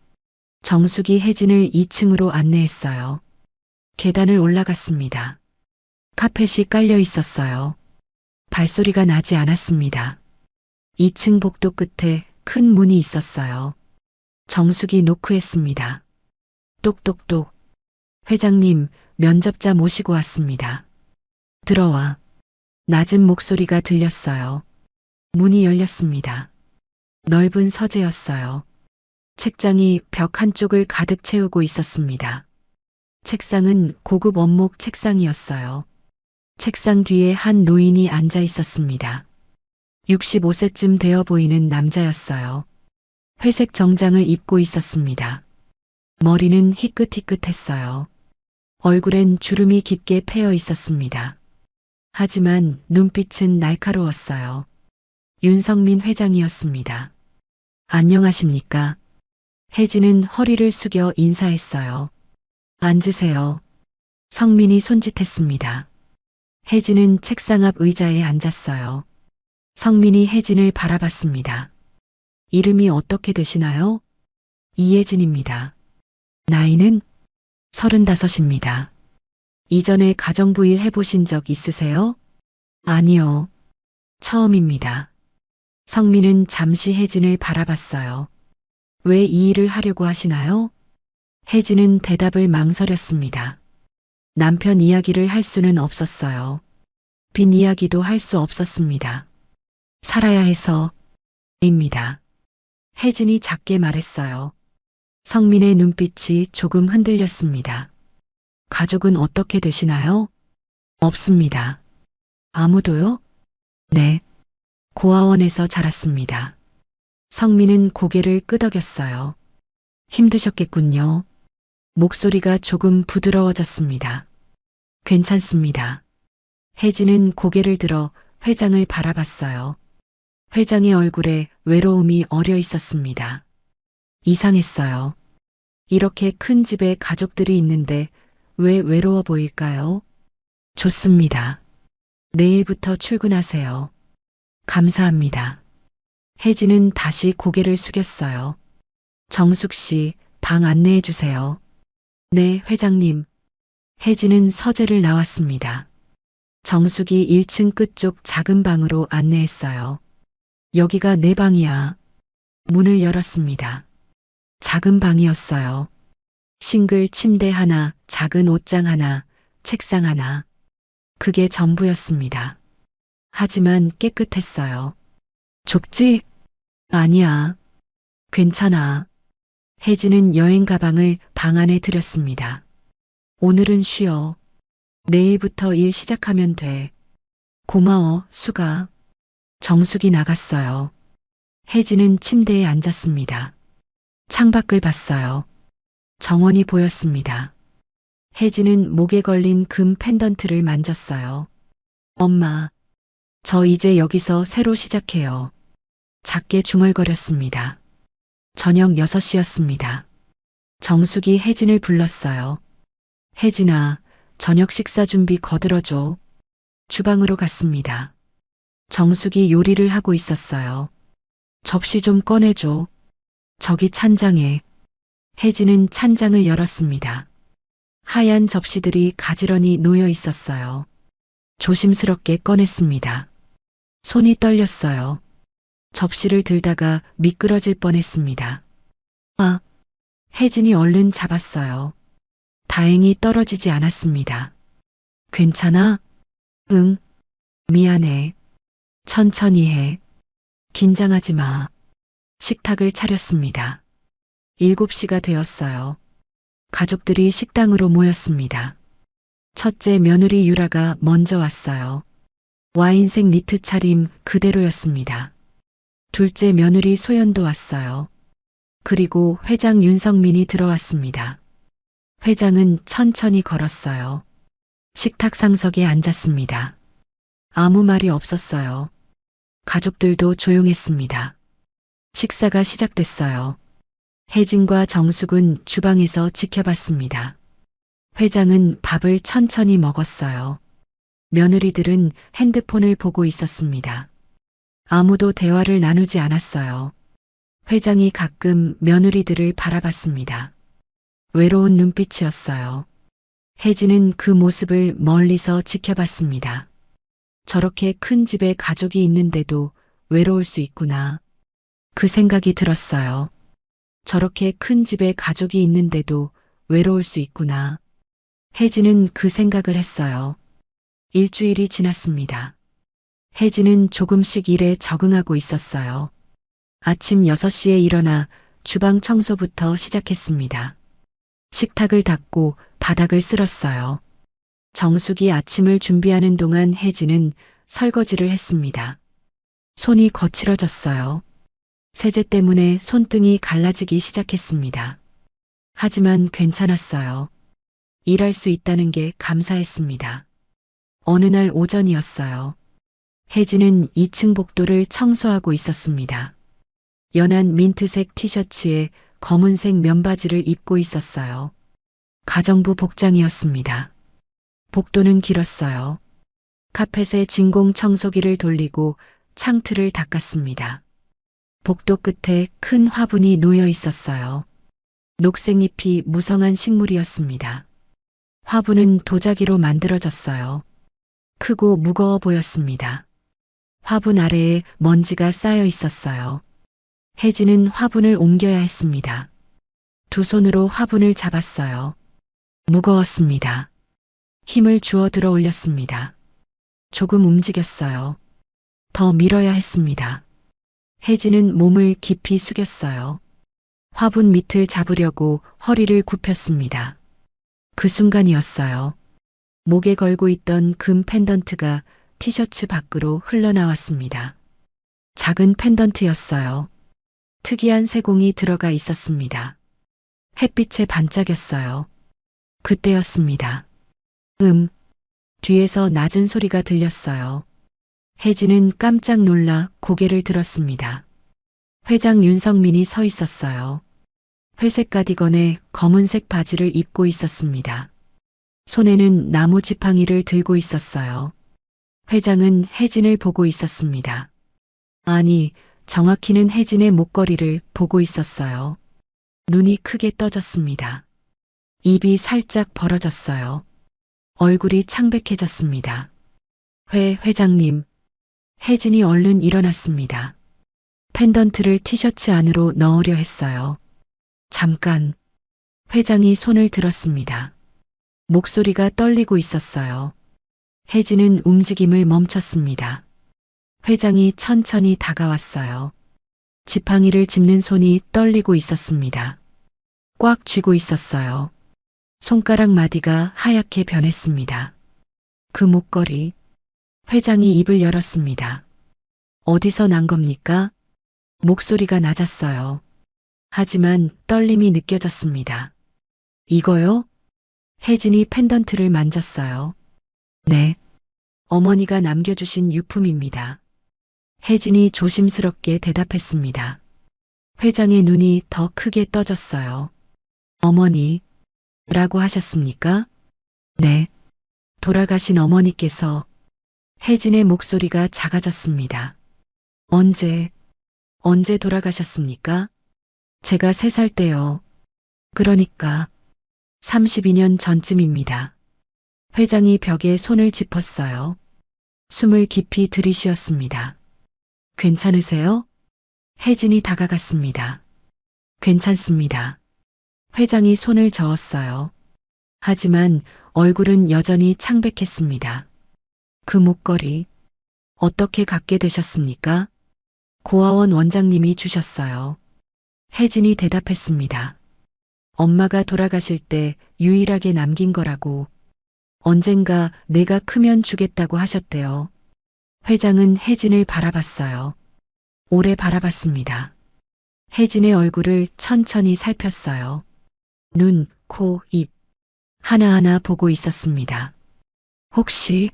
정숙이 혜진을 2층으로 안내했어요. 계단을 올라갔습니다. 카펫이 깔려 있었어요. 발소리가 나지 않았습니다. 2층 복도 끝에 큰 문이 있었어요. 정숙이 노크했습니다. 똑똑똑. 회장님, 면접자 모시고 왔습니다. 들어와. 낮은 목소리가 들렸어요. 문이 열렸습니다. 넓은 서재였어요. 책장이 벽 한쪽을 가득 채우고 있었습니다. 책상은 고급 원목 책상이었어요. 책상 뒤에 한 노인이 앉아 있었습니다. 65세쯤 되어 보이는 남자였어요. 회색 정장을 입고 있었습니다. 머리는 희끗희끗했어요. 얼굴엔 주름이 깊게 패여 있었습니다. 하지만 눈빛은 날카로웠어요. 윤성민 회장이었습니다. 안녕하십니까? 혜진은 허리를 숙여 인사했어요. 앉으세요. 성민이 손짓했습니다. 혜진은 책상 앞 의자에 앉았어요. 성민이 혜진을 바라봤습니다. 이름이 어떻게 되시나요? 이혜진입니다. 나이는 35입니다. 이전에 가정부 일 해보신 적 있으세요? 아니요. 처음입니다. 성민은 잠시 혜진을 바라봤어요. 왜 이 일을 하려고 하시나요? 혜진은 대답을 망설였습니다. 남편 이야기를 할 수는 없었어요. 빈 이야기도 할 수 없었습니다. 살아야 해서입니다. 혜진이 작게 말했어요. 성민의 눈빛이 조금 흔들렸습니다. 가족은 어떻게 되시나요? 없습니다. 아무도요? 네. 고아원에서 자랐습니다. 성민은 고개를 끄덕였어요. 힘드셨겠군요. 목소리가 조금 부드러워졌습니다. 괜찮습니다. 혜진은 고개를 들어 회장을 바라봤어요. 회장의 얼굴에 외로움이 어려 있었습니다. 이상했어요. 이렇게 큰 집에 가족들이 있는데 왜 외로워 보일까요? 좋습니다. 내일부터 출근하세요. 감사합니다. 혜진은 다시 고개를 숙였어요. 정숙 씨, 방 안내해 주세요. 네, 회장님. 혜진은 서재를 나왔습니다. 정숙이 1층 끝쪽 작은 방으로 안내했어요. 여기가 내 방이야. 문을 열었습니다. 작은 방이었어요. 싱글 침대 하나, 작은 옷장 하나, 책상 하나. 그게 전부였습니다. 하지만 깨끗했어요. 좁지? 아니야. 괜찮아. 혜진은 여행 가방을 방 안에 들였습니다. 오늘은 쉬어. 내일부터 일 시작하면 돼. 고마워, 수가. 정숙이 나갔어요. 혜진은 침대에 앉았습니다. 창밖을 봤어요. 정원이 보였습니다. 혜진은 목에 걸린 금 펜던트를 만졌어요. 엄마, 저 이제 여기서 새로 시작해요. 작게 중얼거렸습니다. 저녁 6시였습니다. 정숙이 혜진을 불렀어요. 혜진아, 저녁 식사 준비 거들어줘. 주방으로 갔습니다. 정숙이 요리를 하고 있었어요. 접시 좀 꺼내줘. 저기 찬장에. 혜진은 찬장을 열었습니다. 하얀 접시들이 가지런히 놓여 있었어요. 조심스럽게 꺼냈습니다. 손이 떨렸어요. 접시를 들다가 미끄러질 뻔했습니다. 아, 혜진이 얼른 잡았어요. 다행히 떨어지지 않았습니다. 괜찮아? 응. 미안해. 천천히 해. 긴장하지 마. 식탁을 차렸습니다. 7시가 되었어요. 가족들이 식당으로 모였습니다. 첫째 며느리 유라가 먼저 왔어요. 와인색 니트 차림 그대로였습니다. 둘째 며느리 소연도 왔어요. 그리고 회장 윤성민이 들어왔습니다. 회장은 천천히 걸었어요. 식탁 상석에 앉았습니다. 아무 말이 없었어요. 가족들도 조용했습니다. 식사가 시작됐어요. 혜진과 정숙은 주방에서 지켜봤습니다. 회장은 밥을 천천히 먹었어요. 며느리들은 핸드폰을 보고 있었습니다. 아무도 대화를 나누지 않았어요. 회장이 가끔 며느리들을 바라봤습니다. 외로운 눈빛이었어요. 혜진은 그 모습을 멀리서 지켜봤습니다. 저렇게 큰 집에 가족이 있는데도 외로울 수 있구나. 그 생각이 들었어요. 저렇게 큰 집에 가족이 있는데도 외로울 수 있구나. 혜진은 그 생각을 했어요. 일주일이 지났습니다. 혜진은 조금씩 일에 적응하고 있었어요. 아침 6시에 일어나 주방 청소부터 시작했습니다. 식탁을 닦고 바닥을 쓸었어요. 정숙이 아침을 준비하는 동안 혜진은 설거지를 했습니다. 손이 거칠어졌어요. 세제 때문에 손등이 갈라지기 시작했습니다. 하지만 괜찮았어요. 일할 수 있다는 게 감사했습니다. 어느 날 오전이었어요. 혜진은 2층 복도를 청소하고 있었습니다. 연한 민트색 티셔츠에 검은색 면바지를 입고 있었어요. 가정부 복장이었습니다. 복도는 길었어요. 카펫에 진공 청소기를 돌리고 창틀을 닦았습니다. 복도 끝에 큰 화분이 놓여 있었어요. 녹색잎이 무성한 식물이었습니다. 화분은 도자기로 만들어졌어요. 크고 무거워 보였습니다. 화분 아래에 먼지가 쌓여 있었어요. 혜진은 화분을 옮겨야 했습니다. 두 손으로 화분을 잡았어요. 무거웠습니다. 힘을 주어 들어 올렸습니다. 조금 움직였어요. 더 밀어야 했습니다. 혜진은 몸을 깊이 숙였어요. 화분 밑을 잡으려고 허리를 굽혔습니다. 그 순간이었어요. 목에 걸고 있던 금 펜던트가 티셔츠 밖으로 흘러나왔습니다. 작은 펜던트였어요. 특이한 세공이 들어가 있었습니다. 햇빛에 반짝였어요. 그때였습니다. 뒤에서 낮은 소리가 들렸어요. 혜진은 깜짝 놀라 고개를 들었습니다. 회장 윤성민이 서 있었어요. 회색 가디건에 검은색 바지를 입고 있었습니다. 손에는 나무 지팡이를 들고 있었어요. 회장은 혜진을 보고 있었습니다. 아니, 정확히는 혜진의 목걸이를 보고 있었어요. 눈이 크게 떠졌습니다. 입이 살짝 벌어졌어요. 얼굴이 창백해졌습니다. 회장님. 혜진이 얼른 일어났습니다. 펜던트를 티셔츠 안으로 넣으려 했어요. 잠깐. 회장이 손을 들었습니다. 목소리가 떨리고 있었어요. 혜진은 움직임을 멈췄습니다. 회장이 천천히 다가왔어요. 지팡이를 짚는 손이 떨리고 있었습니다. 꽉 쥐고 있었어요. 손가락 마디가 하얗게 변했습니다. 그 목걸이. 회장이 입을 열었습니다. 어디서 난 겁니까? 목소리가 낮았어요. 하지만 떨림이 느껴졌습니다. 이거요? 혜진이 펜던트를 만졌어요. 네. 어머니가 남겨주신 유품입니다. 혜진이 조심스럽게 대답했습니다. 회장의 눈이 더 크게 떠졌어요. 어머니, 라고 하셨습니까? 네. 돌아가신 어머니께서. 혜진의 목소리가 작아졌습니다. 언제 돌아가셨습니까? 제가 3살 때요. 그러니까 32년 전쯤입니다. 회장이 벽에 손을 짚었어요. 숨을 깊이 들이쉬었습니다. 괜찮으세요? 혜진이 다가갔습니다. 괜찮습니다. 회장이 손을 저었어요. 하지만 얼굴은 여전히 창백했습니다. 그 목걸이 어떻게 갖게 되셨습니까? 고아원 원장님이 주셨어요. 혜진이 대답했습니다. 엄마가 돌아가실 때 유일하게 남긴 거라고. 언젠가 내가 크면 주겠다고 하셨대요. 회장은 혜진을 바라봤어요. 오래 바라봤습니다. 혜진의 얼굴을 천천히 살폈어요. 눈, 코, 입 하나하나 보고 있었습니다. 혹시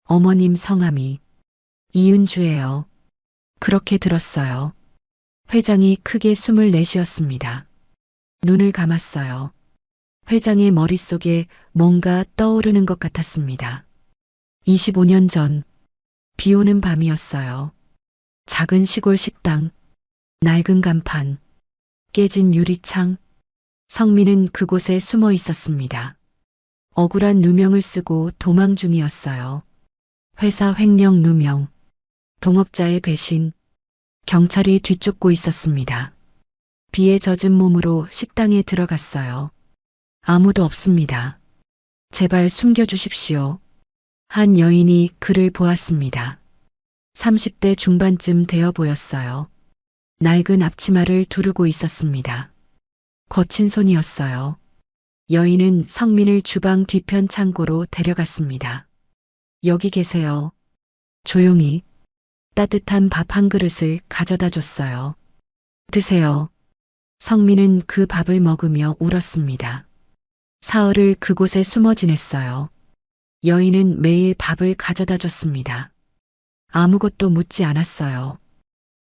어머님 성함이 이은주예요. 그렇게 들었어요. 회장이 크게 숨을 내쉬었습니다. 눈을 감았어요. 회장의 머릿속에 뭔가 떠오르는 것 같았습니다. 25년 전, 비 오는 밤이었어요. 작은 시골 식당, 낡은 간판, 깨진 유리창, 성민은 그곳에 숨어 있었습니다. 억울한 누명을 쓰고 도망 중이었어요. 회사 횡령 누명, 동업자의 배신, 경찰이 뒤쫓고 있었습니다. 비에 젖은 몸으로 식당에 들어갔어요. 아무도 없습니다. 제발 숨겨주십시오. 한 여인이 그를 보았습니다. 30대 중반쯤 되어 보였어요. 낡은 앞치마를 두르고 있었습니다. 거친 손이었어요. 여인은 성민을 주방 뒤편 창고로 데려갔습니다. 여기 계세요. 조용히 따뜻한 밥 한 그릇을 가져다 줬어요. 드세요. 성민은 그 밥을 먹으며 울었습니다. 사흘을 그곳에 숨어 지냈어요. 여인은 매일 밥을 가져다 줬습니다. 아무것도 묻지 않았어요.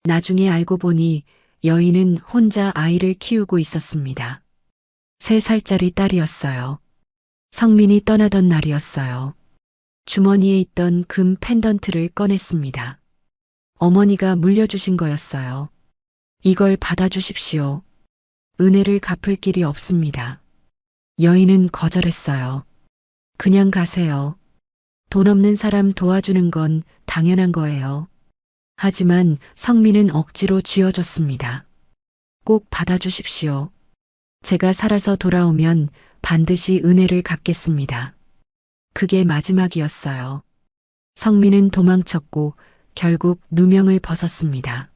나중에 알고 보니 여인은 혼자 아이를 키우고 있었습니다. 3살짜리 딸이었어요. 성민이 떠나던 날이었어요. 주머니에 있던 금 펜던트를 꺼냈습니다. 어머니가 물려주신 거였어요. 이걸 받아주십시오. 은혜를 갚을 길이 없습니다. 여인은 거절했어요. 그냥 가세요. 돈 없는 사람 도와주는 건 당연한 거예요. 하지만 성민은 억지로 쥐어줬습니다. 꼭 받아주십시오. 제가 살아서 돌아오면 반드시 은혜를 갚겠습니다. 그게 마지막이었어요. 성민은 도망쳤고 결국 누명을 벗었습니다.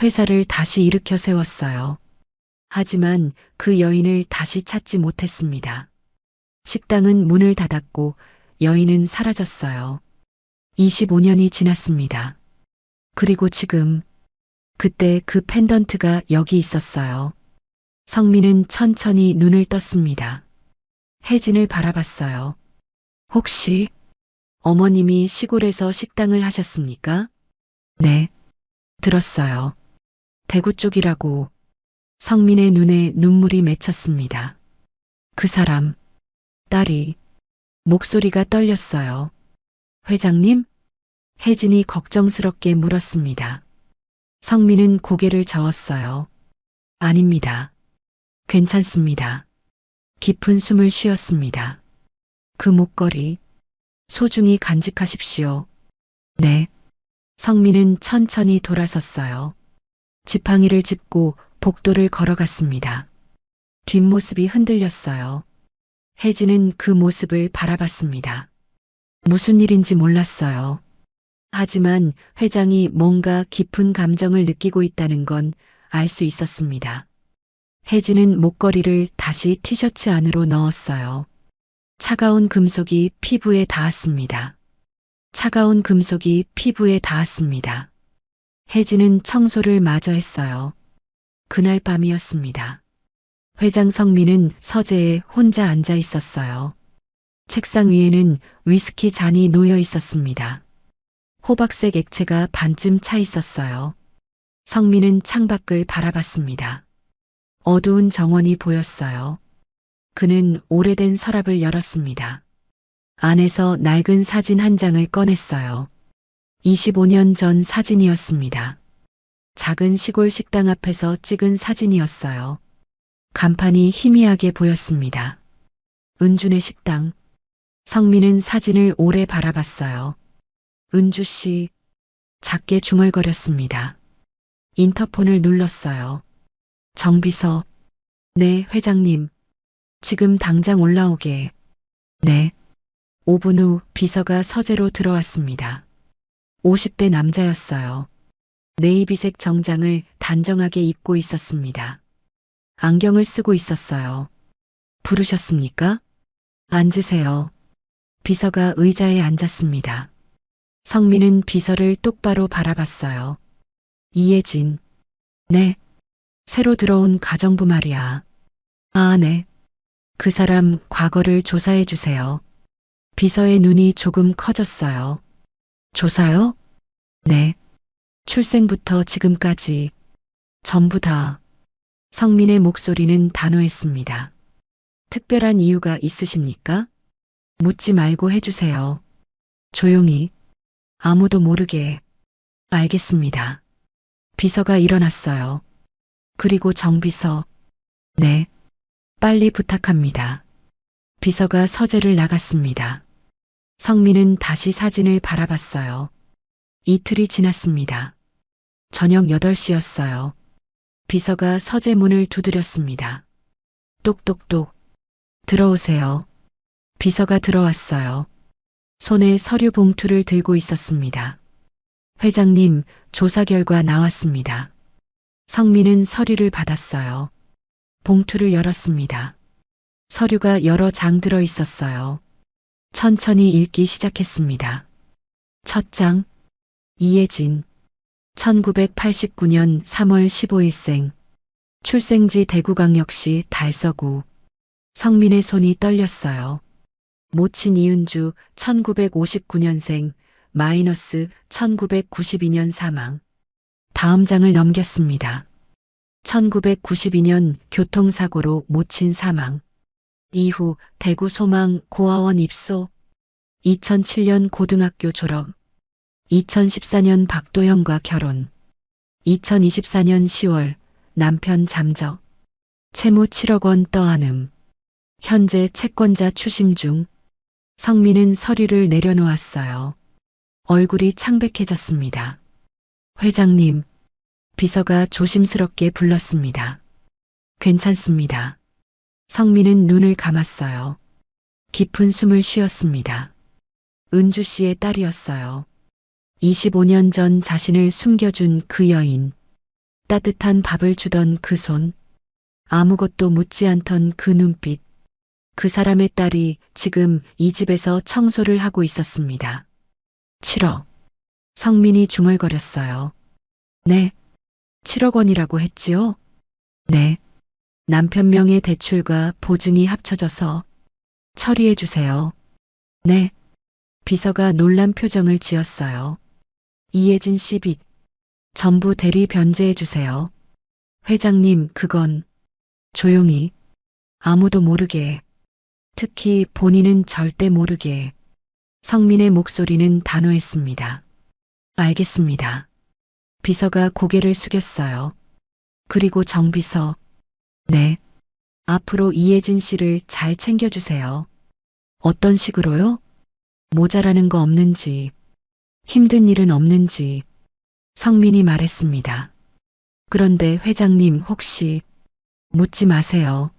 회사를 다시 일으켜 세웠어요. 하지만 그 여인을 다시 찾지 못했습니다. 식당은 문을 닫았고 여인은 사라졌어요. 25년이 지났습니다. 그리고 지금, 그때 그 펜던트가 여기 있었어요. 성민은 천천히 눈을 떴습니다. 혜진을 바라봤어요. 혹시 어머님이 시골에서 식당을 하셨습니까? 네, 들었어요. 대구 쪽이라고. 성민의 눈에 눈물이 맺혔습니다. 그 사람, 딸이, 목소리가 떨렸어요. 회장님? 혜진이 걱정스럽게 물었습니다. 성민은 고개를 저었어요. 아닙니다. 괜찮습니다. 깊은 숨을 쉬었습니다. 그 목걸이, 소중히 간직하십시오. 네. 성민은 천천히 돌아섰어요. 지팡이를 짚고 복도를 걸어갔습니다. 뒷모습이 흔들렸어요. 혜진은 그 모습을 바라봤습니다. 무슨 일인지 몰랐어요. 하지만 회장이 뭔가 깊은 감정을 느끼고 있다는 건 알 수 있었습니다. 혜진은 목걸이를 다시 티셔츠 안으로 넣었어요. 차가운 금속이 피부에 닿았습니다. 차가운 금속이 피부에 닿았습니다. 혜진은 청소를 마저 했어요. 그날 밤이었습니다. 회장 성민은 서재에 혼자 앉아 있었어요. 책상 위에는 위스키 잔이 놓여 있었습니다. 호박색 액체가 반쯤 차 있었어요. 성민은 창밖을 바라봤습니다. 어두운 정원이 보였어요. 그는 오래된 서랍을 열었습니다. 안에서 낡은 사진 한 장을 꺼냈어요. 25년 전 사진이었습니다. 작은 시골 식당 앞에서 찍은 사진이었어요. 간판이 희미하게 보였습니다. 은준의 식당. 성민은 사진을 오래 바라봤어요. 은주 씨, 작게 중얼거렸습니다. 인터폰을 눌렀어요. 정비서. 네, 회장님. 지금 당장 올라오게. 네. 5분 후 비서가 서재로 들어왔습니다. 50대 남자였어요. 네이비색 정장을 단정하게 입고 있었습니다. 안경을 쓰고 있었어요. 부르셨습니까? 앉으세요. 비서가 의자에 앉았습니다. 성민은 비서를 똑바로 바라봤어요. 이혜진. 네. 새로 들어온 가정부 말이야. 아, 네. 그 사람 과거를 조사해 주세요. 비서의 눈이 조금 커졌어요. 조사요? 네. 출생부터 지금까지. 전부 다. 성민의 목소리는 단호했습니다. 특별한 이유가 있으십니까? 묻지 말고 해주세요. 조용히. 아무도 모르게. 알겠습니다. 비서가 일어났어요. 그리고 정비서. 네. 빨리 부탁합니다. 비서가 서재를 나갔습니다. 성민은 다시 사진을 바라봤어요. 이틀이 지났습니다. 저녁 8시였어요. 비서가 서재 문을 두드렸습니다. 똑똑똑. 들어오세요. 비서가 들어왔어요. 손에 서류 봉투를 들고 있었습니다. 회장님, 조사 결과 나왔습니다. 성민은 서류를 받았어요. 봉투를 열었습니다. 서류가 여러 장 들어 있었어요. 천천히 읽기 시작했습니다. 첫 장, 이예진. 1989년 3월 15일생. 출생지 대구광역시 달서구. 성민의 손이 떨렸어요. 모친 이은주 1959년생 마이너스 1992년 사망. 다음 장을 넘겼습니다. 1992년 교통사고로 모친 사망. 이후 대구 소망 고아원 입소. 2007년 고등학교 졸업. 2014년 박도영과 결혼. 2024년 10월 남편 잠적. 채무 7억 원 떠안음. 현재 채권자 추심 중. 성민은 서류를 내려놓았어요. 얼굴이 창백해졌습니다. 회장님, 비서가 조심스럽게 불렀습니다. 괜찮습니다. 성민은 눈을 감았어요. 깊은 숨을 쉬었습니다. 은주 씨의 딸이었어요. 25년 전 자신을 숨겨준 그 여인. 따뜻한 밥을 주던 그 손. 아무것도 묻지 않던 그 눈빛. 그 사람의 딸이 지금 이 집에서 청소를 하고 있었습니다. 7억. 성민이 중얼거렸어요. 네. 7억 원이라고 했지요? 네. 남편 명의 대출과 보증이 합쳐져서 처리해 주세요. 네. 비서가 놀란 표정을 지었어요. 이예진 씨 빚. 전부 대리 변제해 주세요. 회장님, 그건 조용히. 아무도 모르게. 특히 본인은 절대 모르게. 성민의 목소리는 단호했습니다. 알겠습니다. 비서가 고개를 숙였어요. 그리고 정비서. 네. 앞으로 이예진 씨를 잘 챙겨주세요. 어떤 식으로요? 모자라는 거 없는지, 힘든 일은 없는지. 성민이 말했습니다. 그런데 회장님 혹시 묻지 마세요.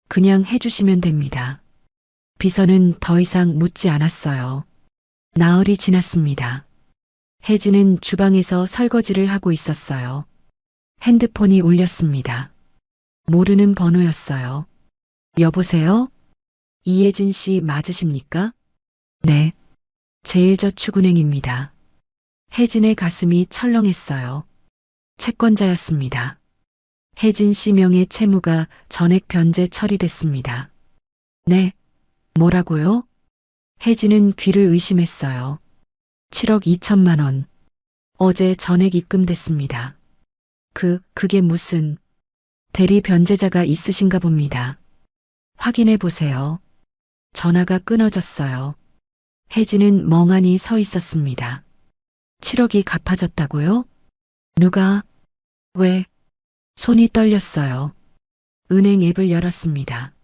그냥 해주시면 됩니다. 비서는 더 이상 묻지 않았어요. 나흘이 지났습니다. 혜진은 주방에서 설거지를 하고 있었어요. 핸드폰이 울렸습니다. 모르는 번호였어요. 여보세요? 이예진 씨 맞으십니까? 네. 제일저축은행입니다. 혜진의 가슴이 철렁했어요. 채권자였습니다. 혜진 씨 명의 채무가 전액 변제 처리됐습니다. 네. 뭐라고요? 혜진은 귀를 의심했어요. 7억 2천만 원. 어제 전액 입금됐습니다. 그게 무슨 대리 변제자가 있으신가 봅니다. 확인해 보세요. 전화가 끊어졌어요. 혜진은 멍하니 서 있었습니다. 7억이 갚아졌다고요? 누가? 왜? 손이 떨렸어요. 은행 앱을 열었습니다.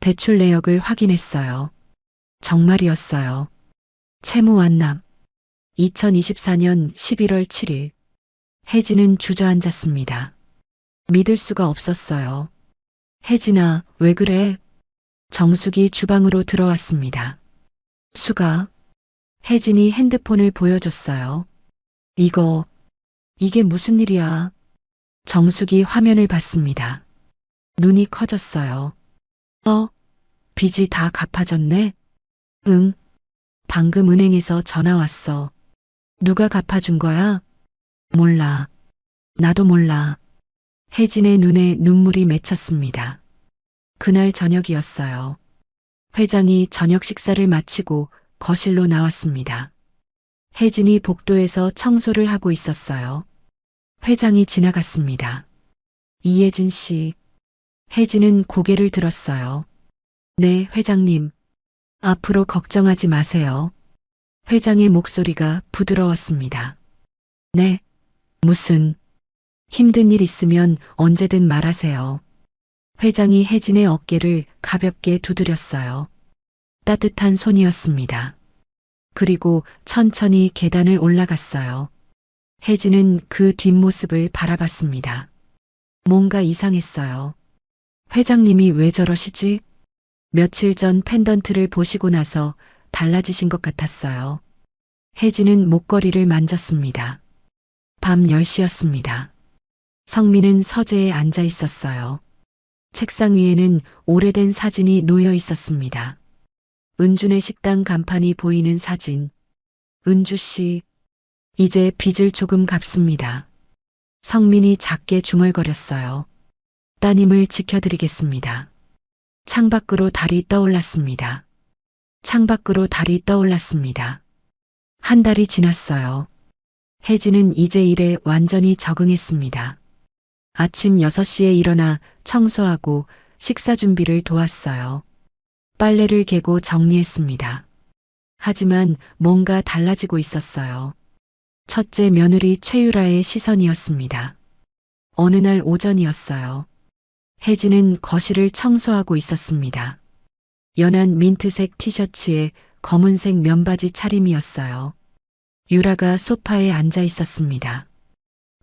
대출 내역을 확인했어요. 정말이었어요. 채무 완납. 2024년 11월 7일. 혜진은 주저앉았습니다. 믿을 수가 없었어요. 혜진아, 왜 그래? 정숙이 주방으로 들어왔습니다. 수가. 혜진이 핸드폰을 보여줬어요. 이게 무슨 일이야? 정숙이 화면을 봤습니다. 눈이 커졌어요. 빚이 다 갚아졌네? 응. 방금 은행에서 전화 왔어. 누가 갚아준 거야? 몰라. 나도 몰라. 혜진의 눈에 눈물이 맺혔습니다. 그날 저녁이었어요. 회장이 저녁 식사를 마치고 거실로 나왔습니다. 혜진이 복도에서 청소를 하고 있었어요. 회장이 지나갔습니다. 이예진 씨. 혜진은 고개를 들었어요. 네, 회장님. 앞으로 걱정하지 마세요. 회장의 목소리가 부드러웠습니다. 네. 무슨 힘든 일 있으면 언제든 말하세요. 회장이 혜진의 어깨를 가볍게 두드렸어요. 따뜻한 손이었습니다. 그리고 천천히 계단을 올라갔어요. 혜진은 그 뒷모습을 바라봤습니다. 뭔가 이상했어요. 회장님이 왜 저러시지? 며칠 전 펜던트를 보시고 나서 달라지신 것 같았어요. 혜진은 목걸이를 만졌습니다. 밤 10시였습니다. 성민은 서재에 앉아 있었어요. 책상 위에는 오래된 사진이 놓여 있었습니다. 은준의 식당 간판이 보이는 사진. 은주 씨, 이제 빚을 조금 갚습니다. 성민이 작게 중얼거렸어요. 따님을 지켜드리겠습니다. 창밖으로 달이 떠올랐습니다. 창밖으로 달이 떠올랐습니다. 한 달이 지났어요. 혜진은 이제 일에 완전히 적응했습니다. 아침 6시에 일어나 청소하고 식사 준비를 도왔어요. 빨래를 개고 정리했습니다. 하지만 뭔가 달라지고 있었어요. 첫째 며느리 최유라의 시선이었습니다. 어느 날 오전이었어요. 혜진은 거실을 청소하고 있었습니다. 연한 민트색 티셔츠에 검은색 면바지 차림이었어요. 유라가 소파에 앉아 있었습니다.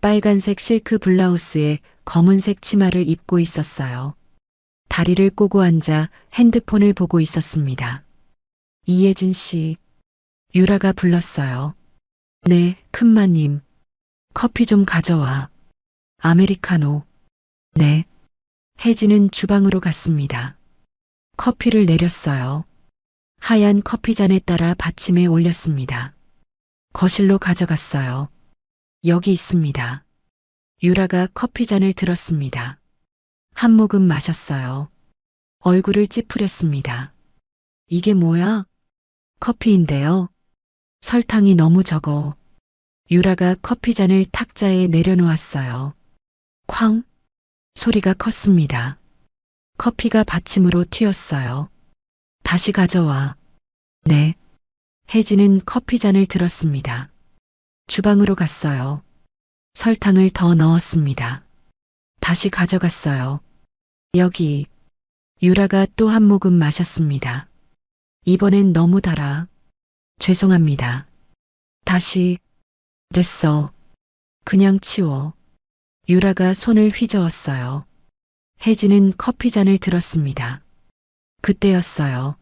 빨간색 실크 블라우스에 검은색 치마를 입고 있었어요. 다리를 꼬고 앉아 핸드폰을 보고 있었습니다. 이혜진 씨, 유라가 불렀어요. 네, 큰마님. 커피 좀 가져와. 아메리카노. 네. 혜진은 주방으로 갔습니다. 커피를 내렸어요. 하얀 커피잔에 따라 받침에 올렸습니다. 거실로 가져갔어요. 여기 있습니다. 유라가 커피잔을 들었습니다. 한 모금 마셨어요. 얼굴을 찌푸렸습니다. 이게 뭐야? 커피인데요. 설탕이 너무 적어. 유라가 커피잔을 탁자에 내려놓았어요. 쾅! 소리가 컸습니다. 커피가 받침으로 튀었어요. 다시 가져와. 네. 혜진은 커피잔을 들었습니다. 주방으로 갔어요. 설탕을 더 넣었습니다. 다시 가져갔어요. 여기. 유라가 또 한 모금 마셨습니다. 이번엔 너무 달아. 죄송합니다. 다시. 됐어. 그냥 치워. 유라가 손을 휘저었어요. 혜진은 커피잔을 들었습니다. 그때였어요.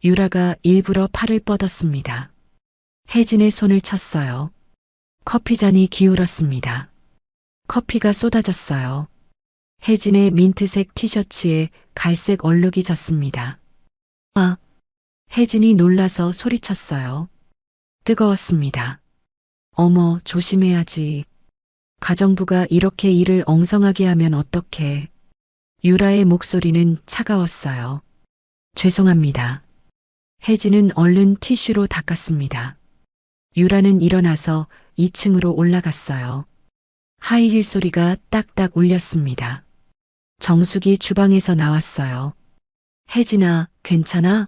유라가 일부러 팔을 뻗었습니다. 혜진의 손을 쳤어요. 커피잔이 기울었습니다. 커피가 쏟아졌어요. 혜진의 민트색 티셔츠에 갈색 얼룩이 졌습니다. 아! 혜진이 놀라서 소리쳤어요. 뜨거웠습니다. 어머, 조심해야지. 가정부가 이렇게 일을 엉성하게 하면 어떡해. 유라의 목소리는 차가웠어요. 죄송합니다. 혜진은 얼른 티슈로 닦았습니다. 유라는 일어나서 2층으로 올라갔어요. 하이힐 소리가 딱딱 울렸습니다. 정숙이 주방에서 나왔어요. 혜진아, 괜찮아?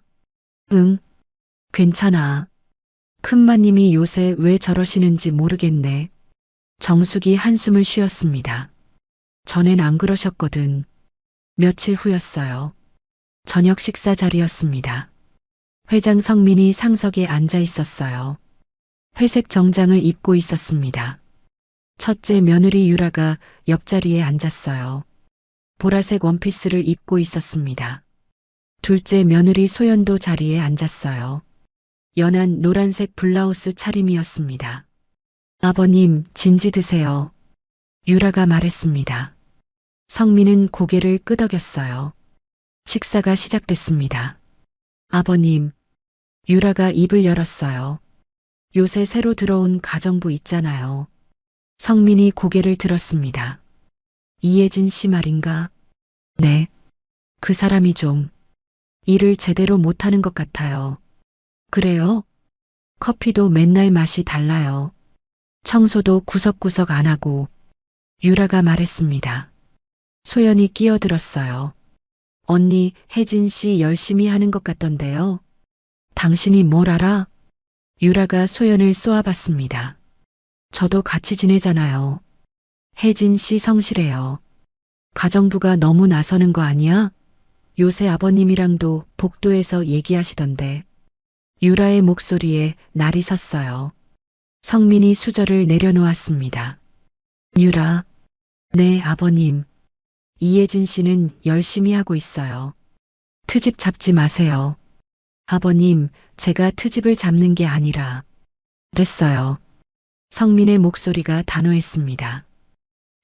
응, 괜찮아. 큰마님이 요새 왜 저러시는지 모르겠네. 정숙이 한숨을 쉬었습니다. 전엔 안 그러셨거든. 며칠 후였어요. 저녁 식사 자리였습니다. 회장 성민이 상석에 앉아 있었어요. 회색 정장을 입고 있었습니다. 첫째 며느리 유라가 옆자리에 앉았어요. 보라색 원피스를 입고 있었습니다. 둘째 며느리 소연도 자리에 앉았어요. 연한 노란색 블라우스 차림이었습니다. 아버님, 진지 드세요. 유라가 말했습니다. 성민은 고개를 끄덕였어요. 식사가 시작됐습니다. 아버님, 유라가 입을 열었어요. 요새 새로 들어온 가정부 있잖아요. 성민이 고개를 들었습니다. 이혜진 씨 말인가? 네. 그 사람이 좀 일을 제대로 못하는 것 같아요. 그래요? 커피도 맨날 맛이 달라요. 청소도 구석구석 안 하고. 유라가 말했습니다. 소연이 끼어들었어요. 언니, 혜진 씨 열심히 하는 것 같던데요. 당신이 뭘 알아? 유라가 소연을 쏘아봤습니다. 저도 같이 지내잖아요. 혜진 씨 성실해요. 가정부가 너무 나서는 거 아니야? 요새 아버님이랑도 복도에서 얘기하시던데. 유라의 목소리에 날이 섰어요. 성민이 수저를 내려놓았습니다. 유라. 네, 아버님. 이혜진 씨는 열심히 하고 있어요. 트집 잡지 마세요. 아버님, 제가 트집을 잡는 게 아니라 됐어요. 성민의 목소리가 단호했습니다.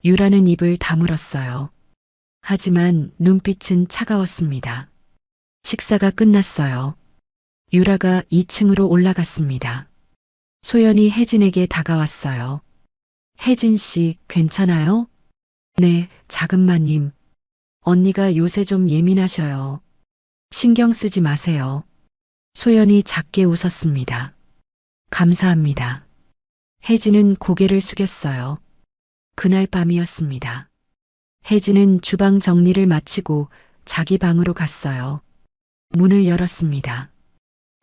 유라는 입을 다물었어요. 하지만 눈빛은 차가웠습니다. 식사가 끝났어요. 유라가 2층으로 올라갔습니다. 소연이 혜진에게 다가왔어요. 혜진 씨, 괜찮아요? 네, 작은마님. 언니가 요새 좀 예민하셔요. 신경 쓰지 마세요. 소연이 작게 웃었습니다. 감사합니다. 혜진은 고개를 숙였어요. 그날 밤이었습니다. 혜진은 주방 정리를 마치고 자기 방으로 갔어요. 문을 열었습니다.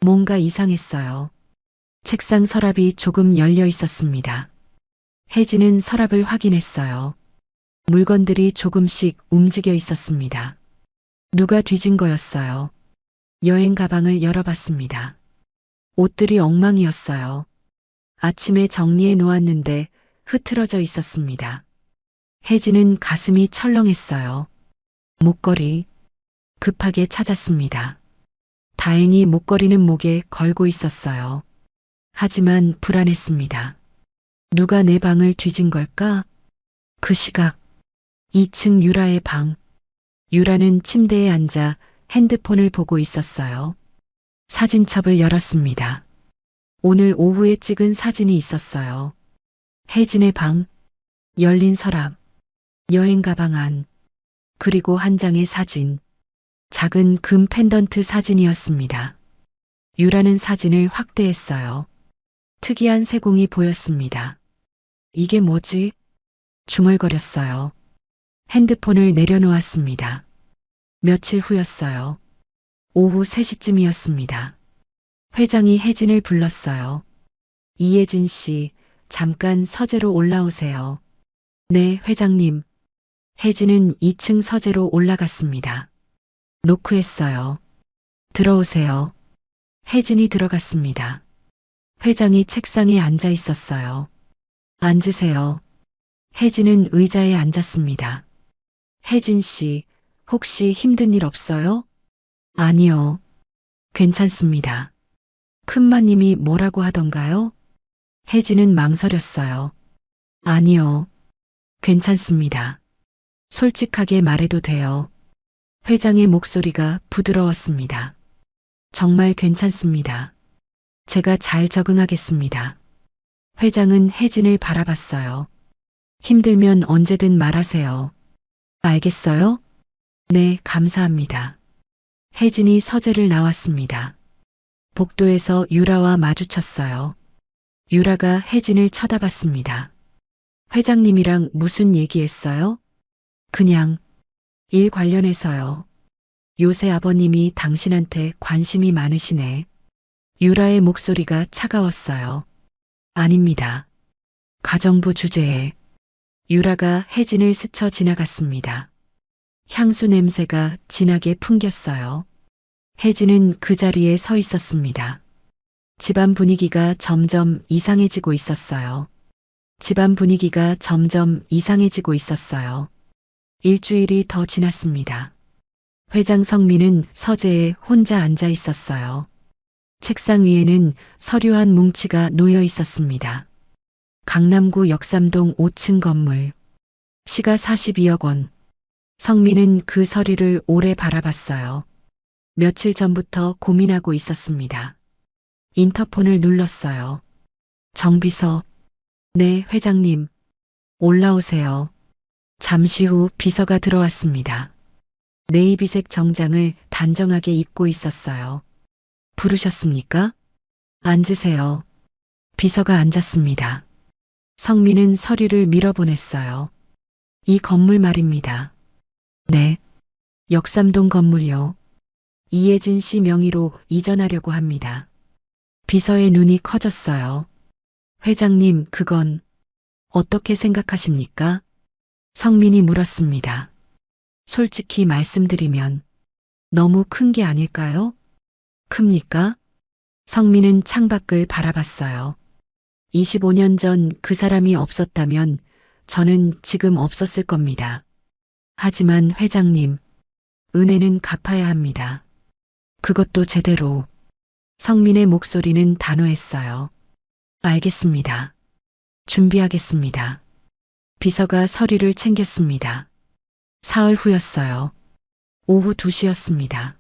뭔가 이상했어요. 책상 서랍이 조금 열려 있었습니다. 혜진은 서랍을 확인했어요. 물건들이 조금씩 움직여 있었습니다. 누가 뒤진 거였어요. 여행 가방을 열어봤습니다. 옷들이 엉망이었어요. 아침에 정리해 놓았는데 흐트러져 있었습니다. 혜진은 가슴이 철렁했어요. 목걸이. 급하게 찾았습니다. 다행히 목걸이는 목에 걸고 있었어요. 하지만 불안했습니다. 누가 내 방을 뒤진 걸까? 그 시각 2층 유라의 방. 유라는 침대에 앉아 핸드폰을 보고 있었어요. 사진첩을 열었습니다. 오늘 오후에 찍은 사진이 있었어요. 혜진의 방, 열린 서랍, 여행 가방 안, 그리고 한 장의 사진. 작은 금 펜던트 사진이었습니다. 유라는 사진을 확대했어요. 특이한 세공이 보였습니다. 이게 뭐지? 중얼거렸어요. 핸드폰을 내려놓았습니다. 며칠 후였어요. 오후 3시쯤이었습니다. 회장이 혜진을 불렀어요. 이혜진 씨, 잠깐 서재로 올라오세요. 네, 회장님. 혜진은 2층 서재로 올라갔습니다. 노크했어요. 들어오세요. 혜진이 들어갔습니다. 회장이 책상에 앉아 있었어요. 앉으세요. 혜진은 의자에 앉았습니다. 혜진 씨, 혹시 힘든 일 없어요? 아니요. 괜찮습니다. 큰마님이 뭐라고 하던가요? 혜진은 망설였어요. 아니요. 괜찮습니다. 솔직하게 말해도 돼요. 회장의 목소리가 부드러웠습니다. 정말 괜찮습니다. 제가 잘 적응하겠습니다. 회장은 혜진을 바라봤어요. 힘들면 언제든 말하세요. 알겠어요? 네, 감사합니다. 혜진이 서재를 나왔습니다. 복도에서 유라와 마주쳤어요. 유라가 혜진을 쳐다봤습니다. 회장님이랑 무슨 얘기했어요? 그냥 일 관련해서요. 요새 아버님이 당신한테 관심이 많으시네. 유라의 목소리가 차가웠어요. 아닙니다. 가정부 주제에. 유라가 혜진을 스쳐 지나갔습니다. 향수 냄새가 진하게 풍겼어요. 혜진은 그 자리에 서 있었습니다. 집안 분위기가 점점 이상해지고 있었어요. 집안 분위기가 점점 이상해지고 있었어요. 일주일이 더 지났습니다. 회장 성민은 서재에 혼자 앉아 있었어요. 책상 위에는 서류 한 뭉치가 놓여 있었습니다. 강남구 역삼동 5층 건물. 시가 42억 원. 성민은 그 서류를 오래 바라봤어요. 며칠 전부터 고민하고 있었습니다. 인터폰을 눌렀어요. 정비서. 네, 회장님. 올라오세요. 잠시 후 비서가 들어왔습니다. 네이비색 정장을 단정하게 입고 있었어요. 부르셨습니까? 앉으세요. 비서가 앉았습니다. 성민은 서류를 밀어보냈어요. 이 건물 말입니다. 네. 역삼동 건물요. 이혜진 씨 명의로 이전하려고 합니다. 비서의 눈이 커졌어요. 회장님, 그건 어떻게 생각하십니까? 성민이 물었습니다. 솔직히 말씀드리면 너무 큰 게 아닐까요? 큽니까? 성민은 창밖을 바라봤어요. 25년 전 그 사람이 없었다면 저는 지금 없었을 겁니다. 하지만 회장님, 은혜는 갚아야 합니다. 그것도 제대로. 성민의 목소리는 단호했어요. 알겠습니다. 준비하겠습니다. 비서가 서류를 챙겼습니다. 사흘 후였어요. 오후 2시였습니다.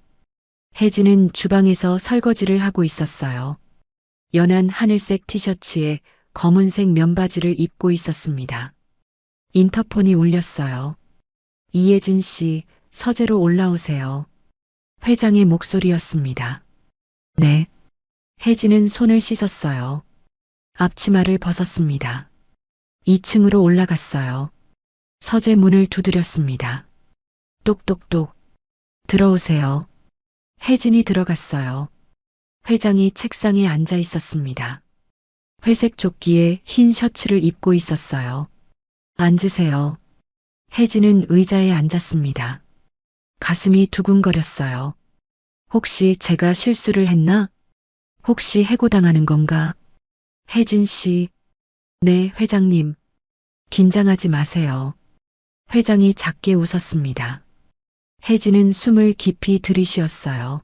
혜진은 주방에서 설거지를 하고 있었어요. 연한 하늘색 티셔츠에 검은색 면바지를 입고 있었습니다. 인터폰이 울렸어요. 이혜진 씨, 서재로 올라오세요. 회장의 목소리였습니다. 네. 혜진은 손을 씻었어요. 앞치마를 벗었습니다. 2층으로 올라갔어요. 서재 문을 두드렸습니다. 똑똑똑. 들어오세요. 혜진이 들어갔어요. 회장이 책상에 앉아 있었습니다. 회색 조끼에 흰 셔츠를 입고 있었어요. 앉으세요. 혜진은 의자에 앉았습니다. 가슴이 두근거렸어요. 혹시 제가 실수를 했나? 혹시 해고당하는 건가? 혜진 씨. 네, 회장님. 긴장하지 마세요. 회장이 작게 웃었습니다. 혜진은 숨을 깊이 들이쉬었어요.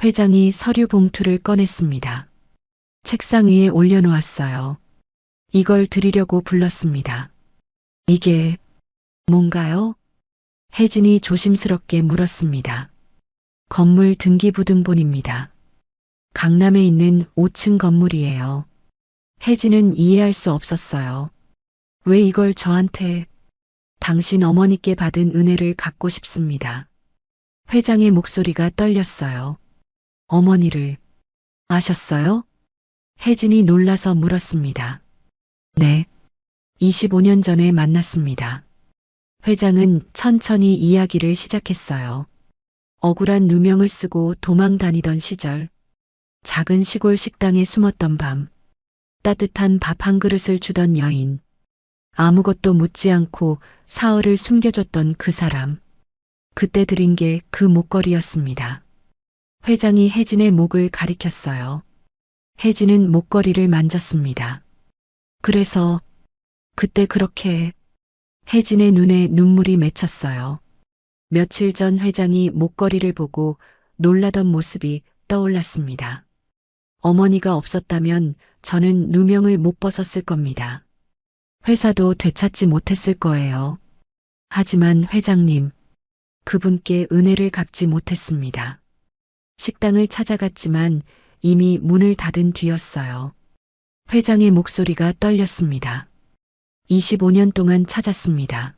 회장이 서류 봉투를 꺼냈습니다. 책상 위에 올려놓았어요. 이걸 드리려고 불렀습니다. 이게 뭔가요? 혜진이 조심스럽게 물었습니다. 건물 등기부등본입니다. 강남에 있는 5층 건물이에요. 혜진은 이해할 수 없었어요. 왜 이걸 저한테? 당신 어머니께 받은 은혜를 갚고 싶습니다. 회장의 목소리가 떨렸어요. 어머니를 아셨어요? 혜진이 놀라서 물었습니다. 네. 25년 전에 만났습니다. 회장은 천천히 이야기를 시작했어요. 억울한 누명을 쓰고 도망 다니던 시절, 작은 시골 식당에 숨었던 밤, 따뜻한 밥 한 그릇을 주던 여인, 아무것도 묻지 않고 사흘을 숨겨줬던 그 사람, 그때 드린 게 그 목걸이였습니다. 회장이 혜진의 목을 가리켰어요. 혜진은 목걸이를 만졌습니다. 그래서 그때 그렇게 혜진의 눈에 눈물이 맺혔어요. 며칠 전 회장이 목걸이를 보고 놀라던 모습이 떠올랐습니다. 어머니가 없었다면 저는 누명을 못 벗었을 겁니다. 회사도 되찾지 못했을 거예요. 하지만 회장님, 그분께 은혜를 갚지 못했습니다. 식당을 찾아갔지만 이미 문을 닫은 뒤였어요. 회장의 목소리가 떨렸습니다. 25년 동안 찾았습니다.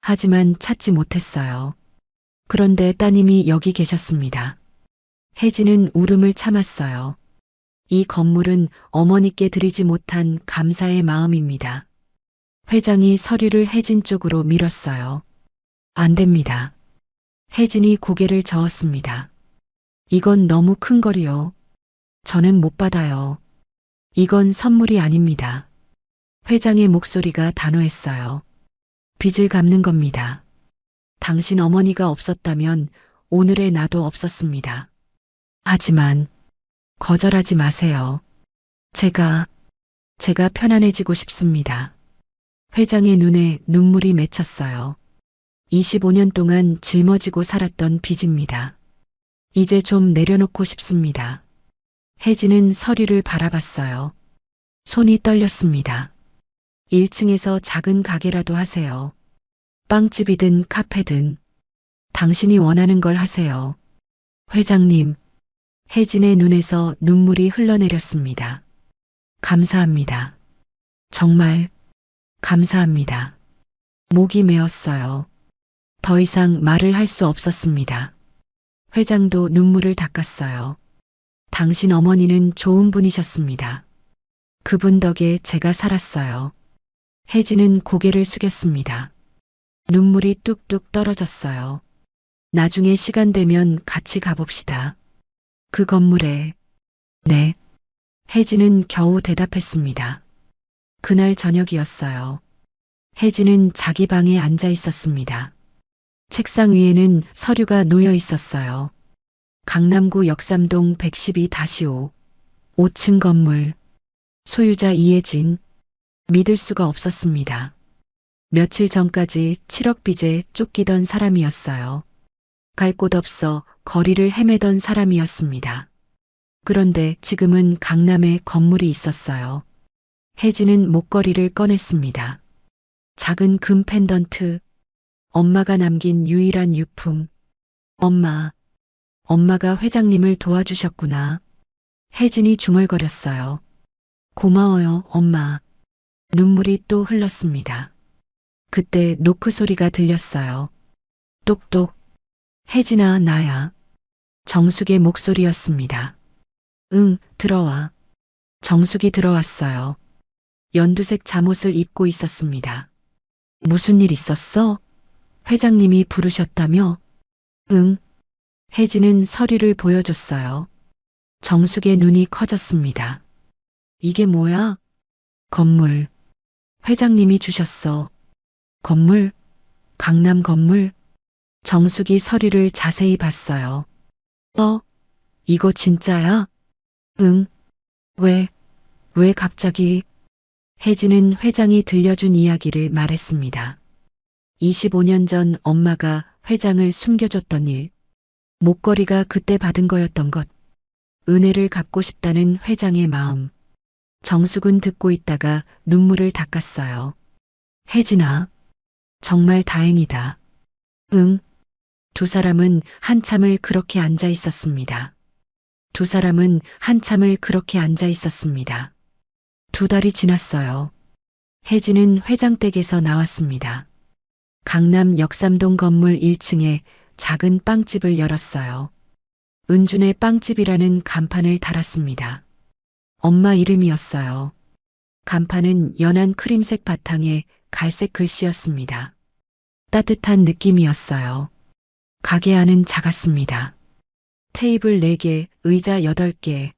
하지만 찾지 못했어요. 그런데 따님이 여기 계셨습니다. 혜진은 울음을 참았어요. 이 건물은 어머니께 드리지 못한 감사의 마음입니다. 회장이 서류를 혜진 쪽으로 밀었어요. 안 됩니다. 혜진이 고개를 저었습니다. 이건 너무 큰 거리요. 저는 못 받아요. 이건 선물이 아닙니다. 회장의 목소리가 단호했어요. 빚을 갚는 겁니다. 당신 어머니가 없었다면 오늘의 나도 없었습니다. 하지만 거절하지 마세요. 제가 편안해지고 싶습니다. 회장의 눈에 눈물이 맺혔어요. 25년 동안 짊어지고 살았던 빚입니다. 이제 좀 내려놓고 싶습니다. 혜진은 서류를 바라봤어요. 손이 떨렸습니다. 1층에서 작은 가게라도 하세요. 빵집이든 카페든 당신이 원하는 걸 하세요. 회장님, 혜진의 눈에서 눈물이 흘러내렸습니다. 감사합니다. 정말 감사합니다. 목이 메었어요. 더 이상 말을 할 수 없었습니다. 회장도 눈물을 닦았어요. 당신 어머니는 좋은 분이셨습니다. 그분 덕에 제가 살았어요. 혜진은 고개를 숙였습니다. 눈물이 뚝뚝 떨어졌어요. 나중에 시간 되면 같이 가봅시다. 그 건물에. 네. 혜진은 겨우 대답했습니다. 그날 저녁이었어요. 혜진은 자기 방에 앉아 있었습니다. 책상 위에는 서류가 놓여 있었어요. 강남구 역삼동 112-5, 5층 건물. 소유자 이혜진. 믿을 수가 없었습니다. 며칠 전까지 7억 빚에 쫓기던 사람이었어요. 갈 곳 없어 거리를 헤매던 사람이었습니다. 그런데 지금은 강남에 건물이 있었어요. 혜진은 목걸이를 꺼냈습니다. 작은 금 펜던트. 엄마가 남긴 유일한 유품. 엄마가 회장님을 도와주셨구나. 혜진이 중얼거렸어요. 고마워요, 엄마. 눈물이 또 흘렀습니다. 그때 노크 소리가 들렸어요. 똑똑. 혜진아, 나야. 정숙의 목소리였습니다. 응, 들어와. 정숙이 들어왔어요. 연두색 잠옷을 입고 있었습니다. 무슨 일 있었어? 회장님이 부르셨다며? 응. 혜진은 서류를 보여줬어요. 정숙의 눈이 커졌습니다. 이게 뭐야? 건물. 회장님이 주셨어. 건물? 강남 건물? 정숙이 서류를 자세히 봤어요. 이거 진짜야? 응. 왜 갑자기? 혜진은 회장이 들려준 이야기를 말했습니다. 25년 전 엄마가 회장을 숨겨줬던 일. 목걸이가 그때 받은 거였던 것. 은혜를 갚고 싶다는 회장의 마음. 정숙은 듣고 있다가 눈물을 닦았어요. 혜진아, 정말 다행이다. 응. 두 사람은 한참을 그렇게 앉아 있었습니다. 두 달이 지났어요. 혜진은 회장댁에서 나왔습니다. 강남 역삼동 건물 1층에 작은 빵집을 열었어요. 은준의 빵집이라는 간판을 달았습니다. 엄마 이름이었어요. 간판은 연한 크림색 바탕에 갈색 글씨였습니다. 따뜻한 느낌이었어요. 가게 안은 작았습니다. 테이블 4개, 의자 8개.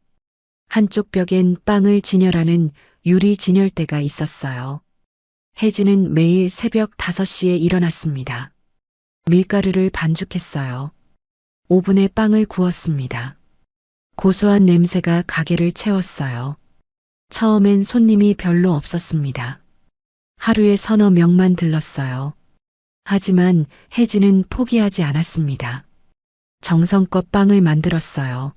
한쪽 벽엔 빵을 진열하는 유리 진열대가 있었어요. 혜진은 매일 새벽 5시에 일어났습니다. 밀가루를 반죽했어요. 오븐에 빵을 구웠습니다. 고소한 냄새가 가게를 채웠어요. 처음엔 손님이 별로 없었습니다. 하루에 서너 명만 들렀어요. 하지만 혜진은 포기하지 않았습니다. 정성껏 빵을 만들었어요.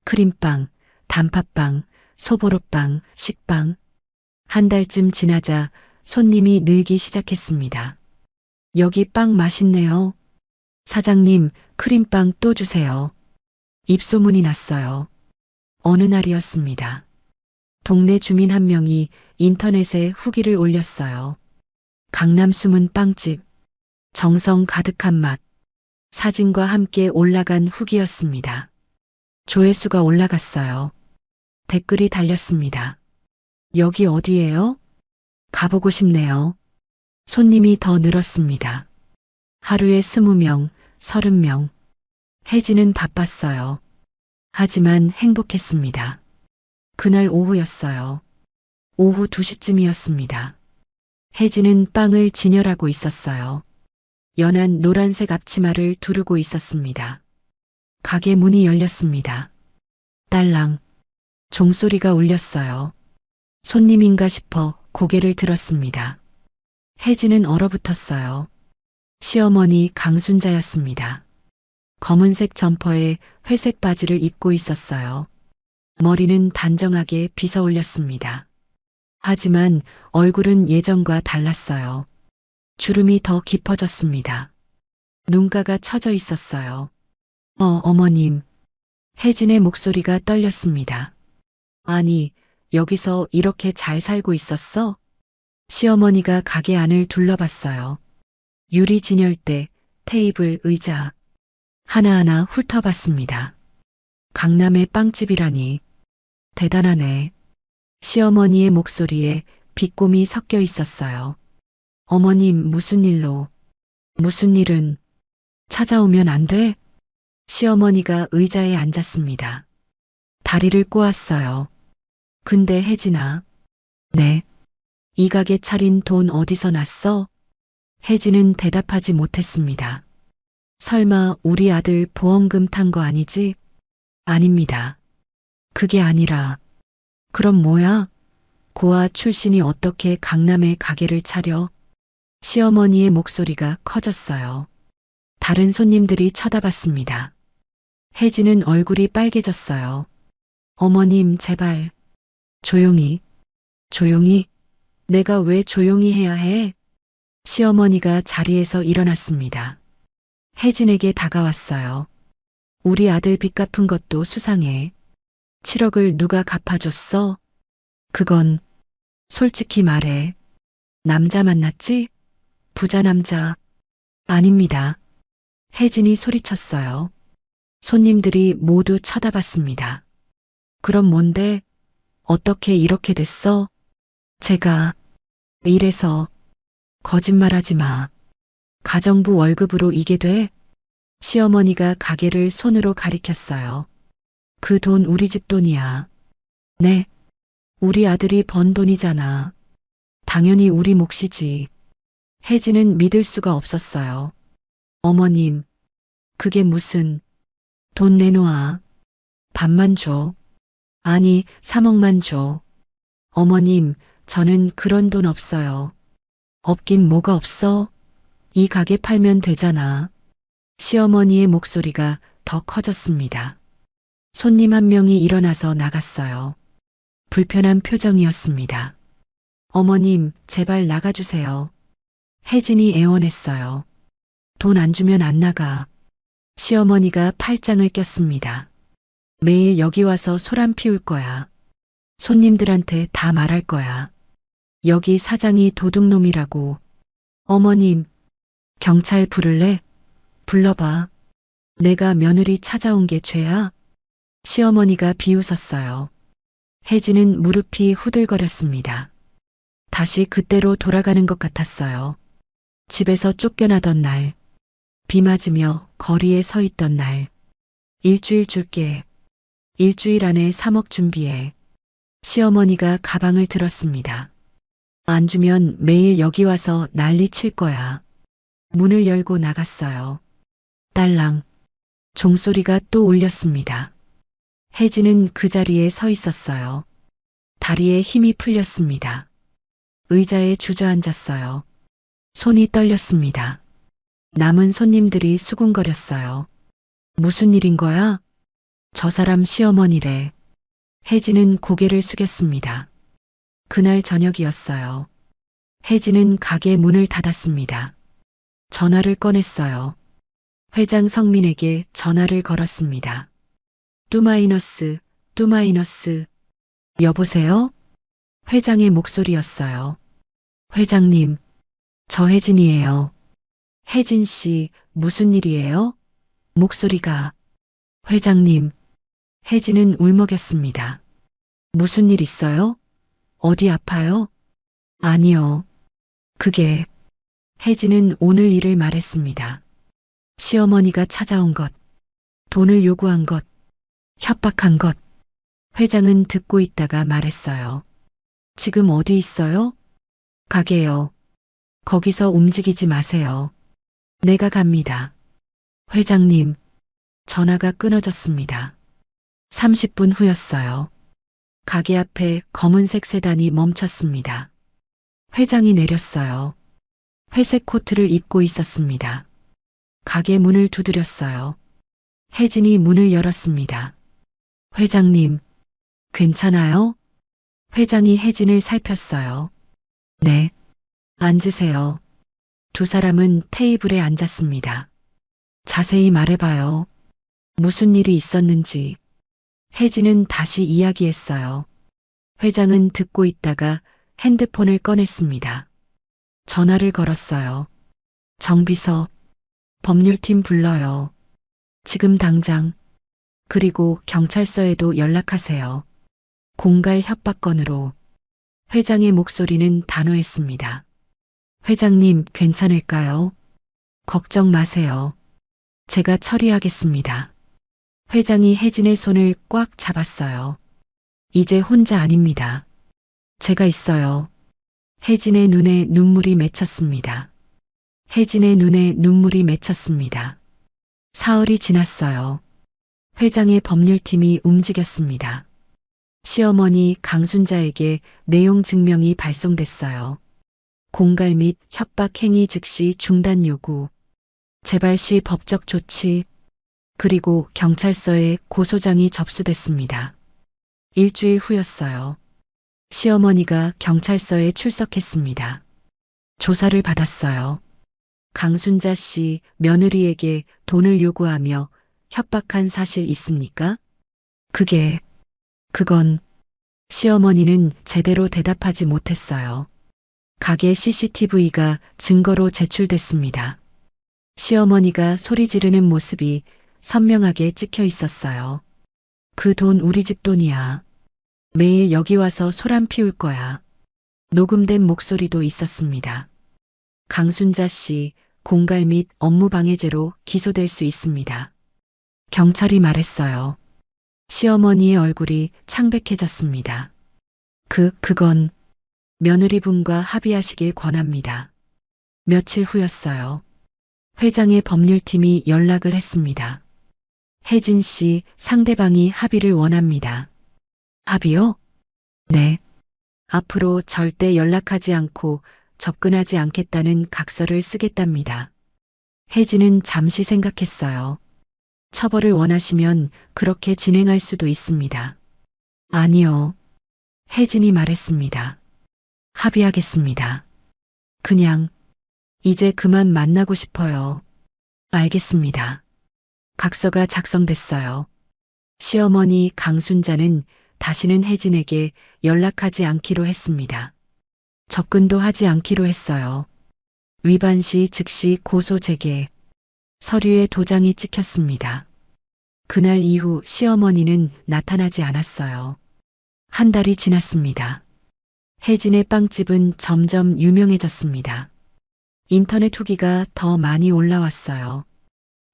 크림빵, 단팥빵, 소보로빵, 식빵. 한 달쯤 지나자 손님이 늘기 시작했습니다. 여기 빵 맛있네요. 사장님, 크림빵 또 주세요. 입소문이 났어요. 어느 날이었습니다. 동네 주민 한 명이 인터넷에 후기를 올렸어요. 강남 숨은 빵집. 정성 가득한 맛. 사진과 함께 올라간 후기였습니다. 조회수가 올라갔어요. 댓글이 달렸습니다. 여기 어디예요? 가보고 싶네요. 손님이 더 늘었습니다. 하루에 20명, 30명. 혜진은 바빴어요. 하지만 행복했습니다. 그날 오후였어요. 오후 2시쯤이었습니다. 혜진은 빵을 진열하고 있었어요. 연한 노란색 앞치마를 두르고 있었습니다. 가게 문이 열렸습니다. 딸랑. 종소리가 울렸어요. 손님인가 싶어 고개를 들었습니다. 혜진은 얼어붙었어요. 시어머니 강순자였습니다. 검은색 점퍼에 회색 바지를 입고 있었어요. 머리는 단정하게 빗어 올렸습니다. 하지만 얼굴은 예전과 달랐어요. 주름이 더 깊어졌습니다. 눈가가 처져 있었어요. 어머님. 혜진의 목소리가 떨렸습니다. 아니, 여기서 이렇게 잘 살고 있었어? 시어머니가 가게 안을 둘러봤어요. 유리 진열대, 테이블, 의자. 하나하나 훑어봤습니다. 강남의 빵집이라니. 대단하네. 시어머니의 목소리에 비꼼이 섞여 있었어요. 어머님, 무슨 일로? 무슨 일은? 찾아오면 안 돼? 시어머니가 의자에 앉았습니다. 다리를 꼬았어요. 근데 혜진아. 네. 이 가게 차린 돈 어디서 났어? 혜진은 대답하지 못했습니다. 설마 우리 아들 보험금 탄 거 아니지? 아닙니다. 그게 아니라. 그럼 뭐야? 고아 출신이 어떻게 강남에 가게를 차려? 시어머니의 목소리가 커졌어요. 다른 손님들이 쳐다봤습니다. 혜진은 얼굴이 빨개졌어요. 어머님, 제발. 조용히. 조용히? 내가 왜 조용히 해야 해? 시어머니가 자리에서 일어났습니다. 혜진에게 다가왔어요. 우리 아들 빚 갚은 것도 수상해. 7억을 누가 갚아줬어? 그건 솔직히 말해. 남자 만났지? 부자 남자. 아닙니다. 혜진이 소리쳤어요. 손님들이 모두 쳐다봤습니다. 그럼 뭔데? 어떻게 이렇게 됐어? 제가 이래서 거짓말하지 마. 가정부 월급으로 이게 돼? 시어머니가 가게를 손으로 가리켰어요. 그 돈 우리 집 돈이야. 네. 우리 아들이 번 돈이잖아. 당연히 우리 몫이지. 혜진은 믿을 수가 없었어요. 어머님, 그게 무슨 돈 내놓아. 반만 줘. 아니, 3억만 줘. 어머님, 저는 그런 돈 없어요. 없긴 뭐가 없어? 이 가게 팔면 되잖아. 시어머니의 목소리가 더 커졌습니다. 손님 한 명이 일어나서 나갔어요. 불편한 표정이었습니다. 어머님, 제발 나가주세요. 혜진이 애원했어요. 돈 안 주면 안 나가. 시어머니가 팔짱을 꼈습니다. 매일 여기 와서 소란 피울 거야. 손님들한테 다 말할 거야. 여기 사장이 도둑놈이라고. 어머님, 경찰 부를래? 불러봐. 내가 며느리 찾아온 게 죄야? 시어머니가 비웃었어요. 혜진은 무릎이 후들거렸습니다. 다시 그때로 돌아가는 것 같았어요. 집에서 쫓겨나던 날, 비 맞으며 거리에 서 있던 날, 일주일 줄게. 일주일 안에 3억 준비해. 시어머니가 가방을 들었습니다. 안 주면 매일 여기 와서 난리 칠 거야. 문을 열고 나갔어요. 딸랑. 종소리가 또 울렸습니다. 혜진은 그 자리에 서 있었어요. 다리에 힘이 풀렸습니다. 의자에 주저앉았어요. 손이 떨렸습니다. 남은 손님들이 수군거렸어요. 무슨 일인 거야? 저 사람 시어머니래. 혜진은 고개를 숙였습니다. 그날 저녁이었어요. 혜진은 가게 문을 닫았습니다. 전화를 꺼냈어요. 회장 성민에게 전화를 걸었습니다. 뚜마이너스. 여보세요? 회장의 목소리였어요. 회장님, 저 혜진이에요. 혜진 씨, 무슨 일이에요? 목소리가. 회장님, 혜진은 울먹였습니다. 무슨 일 있어요? 어디 아파요? 아니요. 그게. 혜진은 오늘 일을 말했습니다. 시어머니가 찾아온 것, 돈을 요구한 것, 협박한 것. 회장은 듣고 있다가 말했어요. 지금 어디 있어요? 가게요. 거기서 움직이지 마세요. 내가 갑니다. 회장님, 전화가 끊어졌습니다. 30분 후였어요. 가게 앞에 검은색 세단이 멈췄습니다. 회장이 내렸어요. 회색 코트를 입고 있었습니다. 가게 문을 두드렸어요. 혜진이 문을 열었습니다. 회장님, 괜찮아요? 회장이 혜진을 살폈어요. 네. 앉으세요. 두 사람은 테이블에 앉았습니다. 자세히 말해봐요. 무슨 일이 있었는지. 혜진은 다시 이야기했어요. 회장은 듣고 있다가 핸드폰을 꺼냈습니다. 전화를 걸었어요. 정비서, 법률팀 불러요. 지금 당장. 그리고 경찰서에도 연락하세요. 공갈 협박 건으로. 회장의 목소리는 단호했습니다. 회장님, 괜찮을까요? 걱정 마세요. 제가 처리하겠습니다. 회장이 혜진의 손을 꽉 잡았어요. 이제 혼자 아닙니다. 제가 있어요. 혜진의 눈에 눈물이 맺혔습니다. 혜진의 눈에 눈물이 맺혔습니다. 사흘이 지났어요. 회장의 법률팀이 움직였습니다. 시어머니 강순자에게 내용 증명이 발송됐어요. 공갈 및 협박 행위 즉시 중단 요구, 재발 시 법적 조치, 그리고 경찰서에 고소장이 접수됐습니다. 일주일 후였어요. 시어머니가 경찰서에 출석했습니다. 조사를 받았어요. 강순자 씨 며느리에게 돈을 요구하며 협박한 사실 있습니까? 그건 시어머니는 제대로 대답하지 못했어요. 가게 CCTV가 증거로 제출됐습니다. 시어머니가 소리 지르는 모습이 선명하게 찍혀 있었어요. 그 돈 우리 집 돈이야. 매일 여기 와서 소란 피울 거야. 녹음된 목소리도 있었습니다. 강순자 씨 공갈 및 업무방해죄로 기소될 수 있습니다. 경찰이 말했어요. 시어머니의 얼굴이 창백해졌습니다. 그건 며느리분과 합의하시길 권합니다. 며칠 후였어요. 회장의 법률팀이 연락을 했습니다. 혜진 씨 상대방이 합의를 원합니다. 합의요? 네. 앞으로 절대 연락하지 않고 접근하지 않겠다는 각서를 쓰겠답니다. 혜진은 잠시 생각했어요. 처벌을 원하시면 그렇게 진행할 수도 있습니다. 아니요. 혜진이 말했습니다. 합의하겠습니다. 그냥 이제 그만 만나고 싶어요. 알겠습니다. 각서가 작성됐어요. 시어머니 강순자는 다시는 혜진에게 연락하지 않기로 했습니다. 접근도 하지 않기로 했어요. 위반 시 즉시 고소 재개. 서류에 도장이 찍혔습니다. 그날 이후 시어머니는 나타나지 않았어요. 한 달이 지났습니다. 혜진의 빵집은 점점 유명해졌습니다. 인터넷 후기가 더 많이 올라왔어요.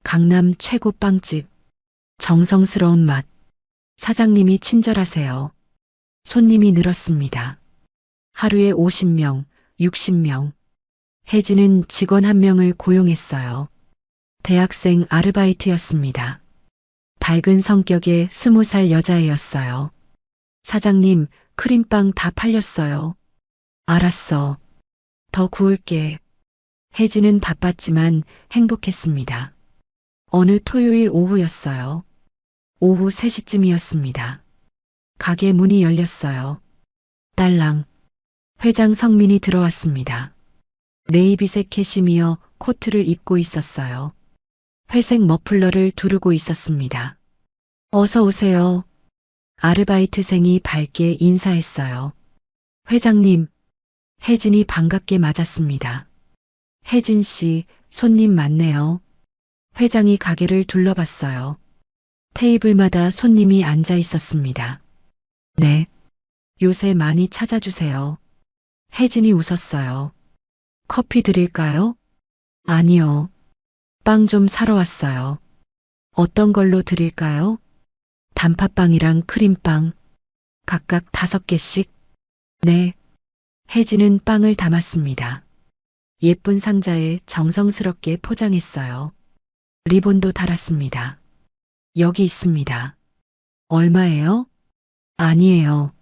강남 최고 빵집. 정성스러운 맛. 사장님이 친절하세요. 손님이 늘었습니다. 하루에 50명, 60명. 혜진은 직원 한 명을 고용했어요. 대학생 아르바이트였습니다. 밝은 성격의 20살 여자애였어요. 사장님, 크림빵 다 팔렸어요. 알았어. 더 구울게. 혜진은 바빴지만 행복했습니다. 어느 토요일 오후였어요. 오후 3시쯤이었습니다. 가게 문이 열렸어요. 딸랑. 회장 성민이 들어왔습니다. 네이비색 캐시미어 코트를 입고 있었어요. 회색 머플러를 두르고 있었습니다. 어서 오세요. 아르바이트생이 밝게 인사했어요. 회장님. 혜진이 반갑게 맞았습니다. 혜진 씨, 손님 많네요. 회장이 가게를 둘러봤어요. 테이블마다 손님이 앉아 있었습니다. 네. 요새 많이 찾아주세요. 혜진이 웃었어요. 커피 드릴까요? 아니요. 빵 좀 사러 왔어요. 어떤 걸로 드릴까요? 단팥빵이랑 크림빵. 각각 5개씩? 네. 혜진은 빵을 담았습니다. 예쁜 상자에 정성스럽게 포장했어요. 리본도 달았습니다. 여기 있습니다. 얼마예요? 아니에요.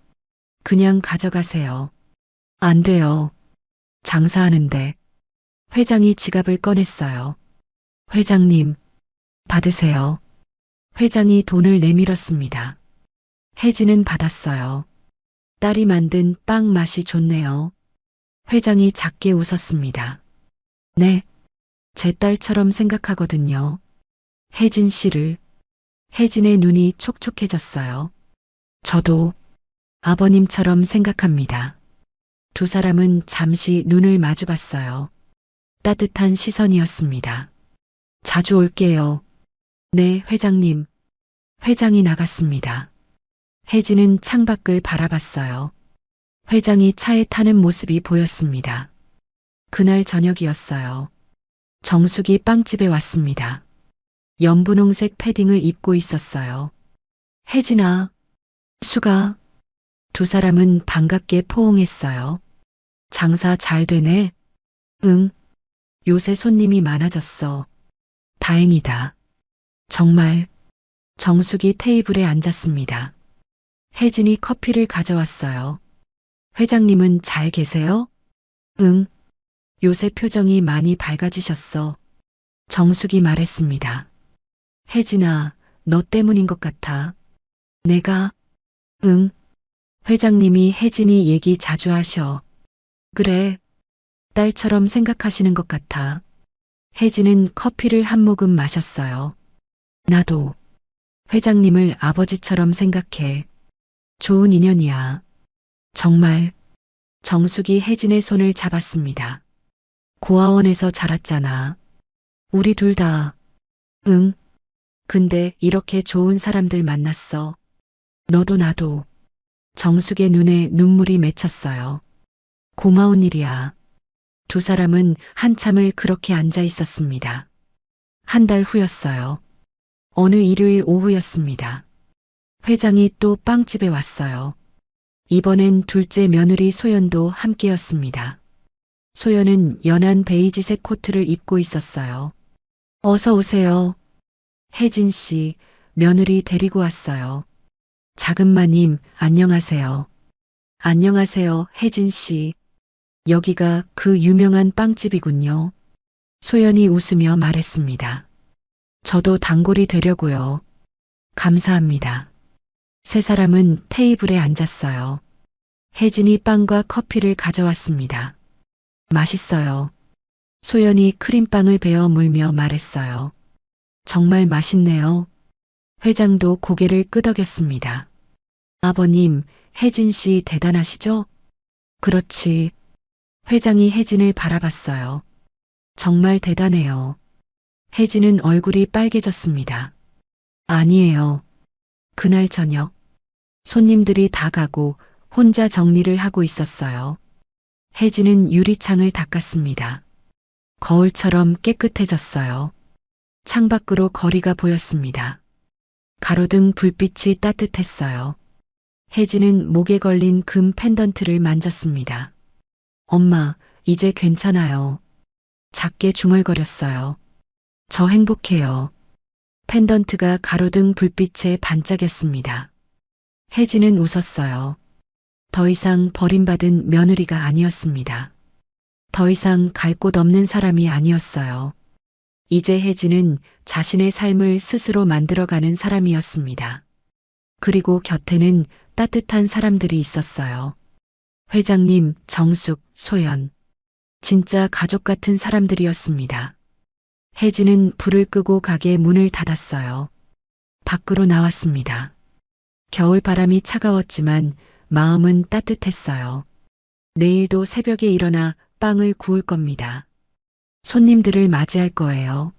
그냥 가져가세요. 안 돼요. 장사하는데. 회장이 지갑을 꺼냈어요. 회장님, 받으세요. 회장이 돈을 내밀었습니다. 혜진은 받았어요. 딸이 만든 빵 맛이 좋네요. 회장이 작게 웃었습니다. 네, 제 딸처럼 생각하거든요. 혜진 씨를. 혜진의 눈이 촉촉해졌어요. 저도 아버님처럼 생각합니다. 두 사람은 잠시 눈을 마주봤어요. 따뜻한 시선이었습니다. 자주 올게요. 네, 회장님. 회장이 나갔습니다. 혜진은 창밖을 바라봤어요. 회장이 차에 타는 모습이 보였습니다. 그날 저녁이었어요. 정숙이 빵집에 왔습니다. 연분홍색 패딩을 입고 있었어요. 혜진아, 수가. 두 사람은 반갑게 포옹했어요. 장사 잘 되네. 응. 요새 손님이 많아졌어. 다행이다. 정말. 정숙이 테이블에 앉았습니다. 혜진이 커피를 가져왔어요. 회장님은 잘 계세요? 응. 요새 표정이 많이 밝아지셨어. 정숙이 말했습니다. 혜진아, 너 때문인 것 같아. 내가? 응. 회장님이 혜진이 얘기 자주 하셔. 그래. 딸처럼 생각하시는 것 같아. 혜진은 커피를 한 모금 마셨어요. 나도 회장님을 아버지처럼 생각해. 좋은 인연이야. 정말. 정숙이 혜진의 손을 잡았습니다. 고아원에서 자랐잖아. 우리 둘 다. 응. 근데 이렇게 좋은 사람들 만났어. 너도 나도. 정숙의 눈에 눈물이 맺혔어요. 고마운 일이야. 두 사람은 한참을 그렇게 앉아 있었습니다. 한 달 후였어요. 어느 일요일 오후였습니다. 회장이 또 빵집에 왔어요. 이번엔 둘째 며느리 소연도 함께였습니다. 소연은 연한 베이지색 코트를 입고 있었어요. 어서 오세요. 혜진 씨, 며느리 데리고 왔어요. 작은마님, 안녕하세요. 안녕하세요, 혜진 씨. 여기가 그 유명한 빵집이군요. 소연이 웃으며 말했습니다. 저도 단골이 되려고요. 감사합니다. 세 사람은 테이블에 앉았어요. 혜진이 빵과 커피를 가져왔습니다. 맛있어요. 소연이 크림빵을 베어 물며 말했어요. 정말 맛있네요. 회장도 고개를 끄덕였습니다. 아버님, 혜진 씨 대단하시죠? 그렇지. 회장이 혜진을 바라봤어요. 정말 대단해요. 혜진은 얼굴이 빨개졌습니다. 아니에요. 그날 저녁, 손님들이 다 가고 혼자 정리를 하고 있었어요. 혜진은 유리창을 닦았습니다. 거울처럼 깨끗해졌어요. 창밖으로 거리가 보였습니다. 가로등 불빛이 따뜻했어요. 혜진은 목에 걸린 금 펜던트를 만졌습니다. 엄마, 이제 괜찮아요. 작게 중얼거렸어요. 저 행복해요. 펜던트가 가로등 불빛에 반짝였습니다. 혜진은 웃었어요. 더 이상 버림받은 며느리가 아니었습니다. 더 이상 갈 곳 없는 사람이 아니었어요. 이제 혜진은 자신의 삶을 스스로 만들어가는 사람이었습니다. 그리고 곁에는 따뜻한 사람들이 있었어요. 회장님, 정숙, 소연. 진짜 가족 같은 사람들이었습니다. 혜진은 불을 끄고 가게 문을 닫았어요. 밖으로 나왔습니다. 겨울 바람이 차가웠지만 마음은 따뜻했어요. 내일도 새벽에 일어나 빵을 구울 겁니다. 손님들을 맞이할 거예요.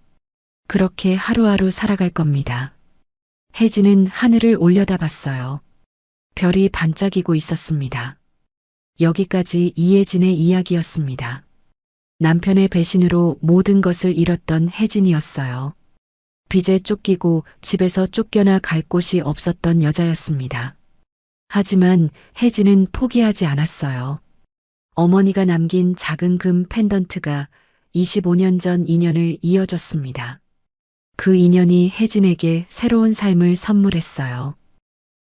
그렇게 하루하루 살아갈 겁니다. 혜진은 하늘을 올려다봤어요. 별이 반짝이고 있었습니다. 여기까지 이혜진의 이야기였습니다. 남편의 배신으로 모든 것을 잃었던 혜진이었어요. 빚에 쫓기고 집에서 쫓겨나 갈 곳이 없었던 여자였습니다. 하지만 혜진은 포기하지 않았어요. 어머니가 남긴 작은 금 펜던트가 25년 전 인연을 이어줬습니다. 그 인연이 혜진에게 새로운 삶을 선물했어요.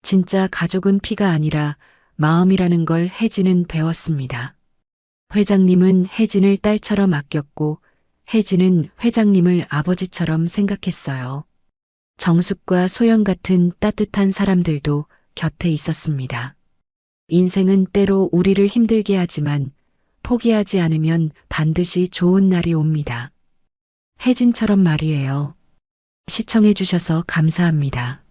진짜 가족은 피가 아니라 마음이라는 걸 혜진은 배웠습니다. 회장님은 혜진을 딸처럼 아꼈고 혜진은 회장님을 아버지처럼 생각했어요. 정숙과 소연 같은 따뜻한 사람들도 곁에 있었습니다. 인생은 때로 우리를 힘들게 하지만 포기하지 않으면 반드시 좋은 날이 옵니다. 혜진처럼 말이에요. 시청해 주셔서 감사합니다.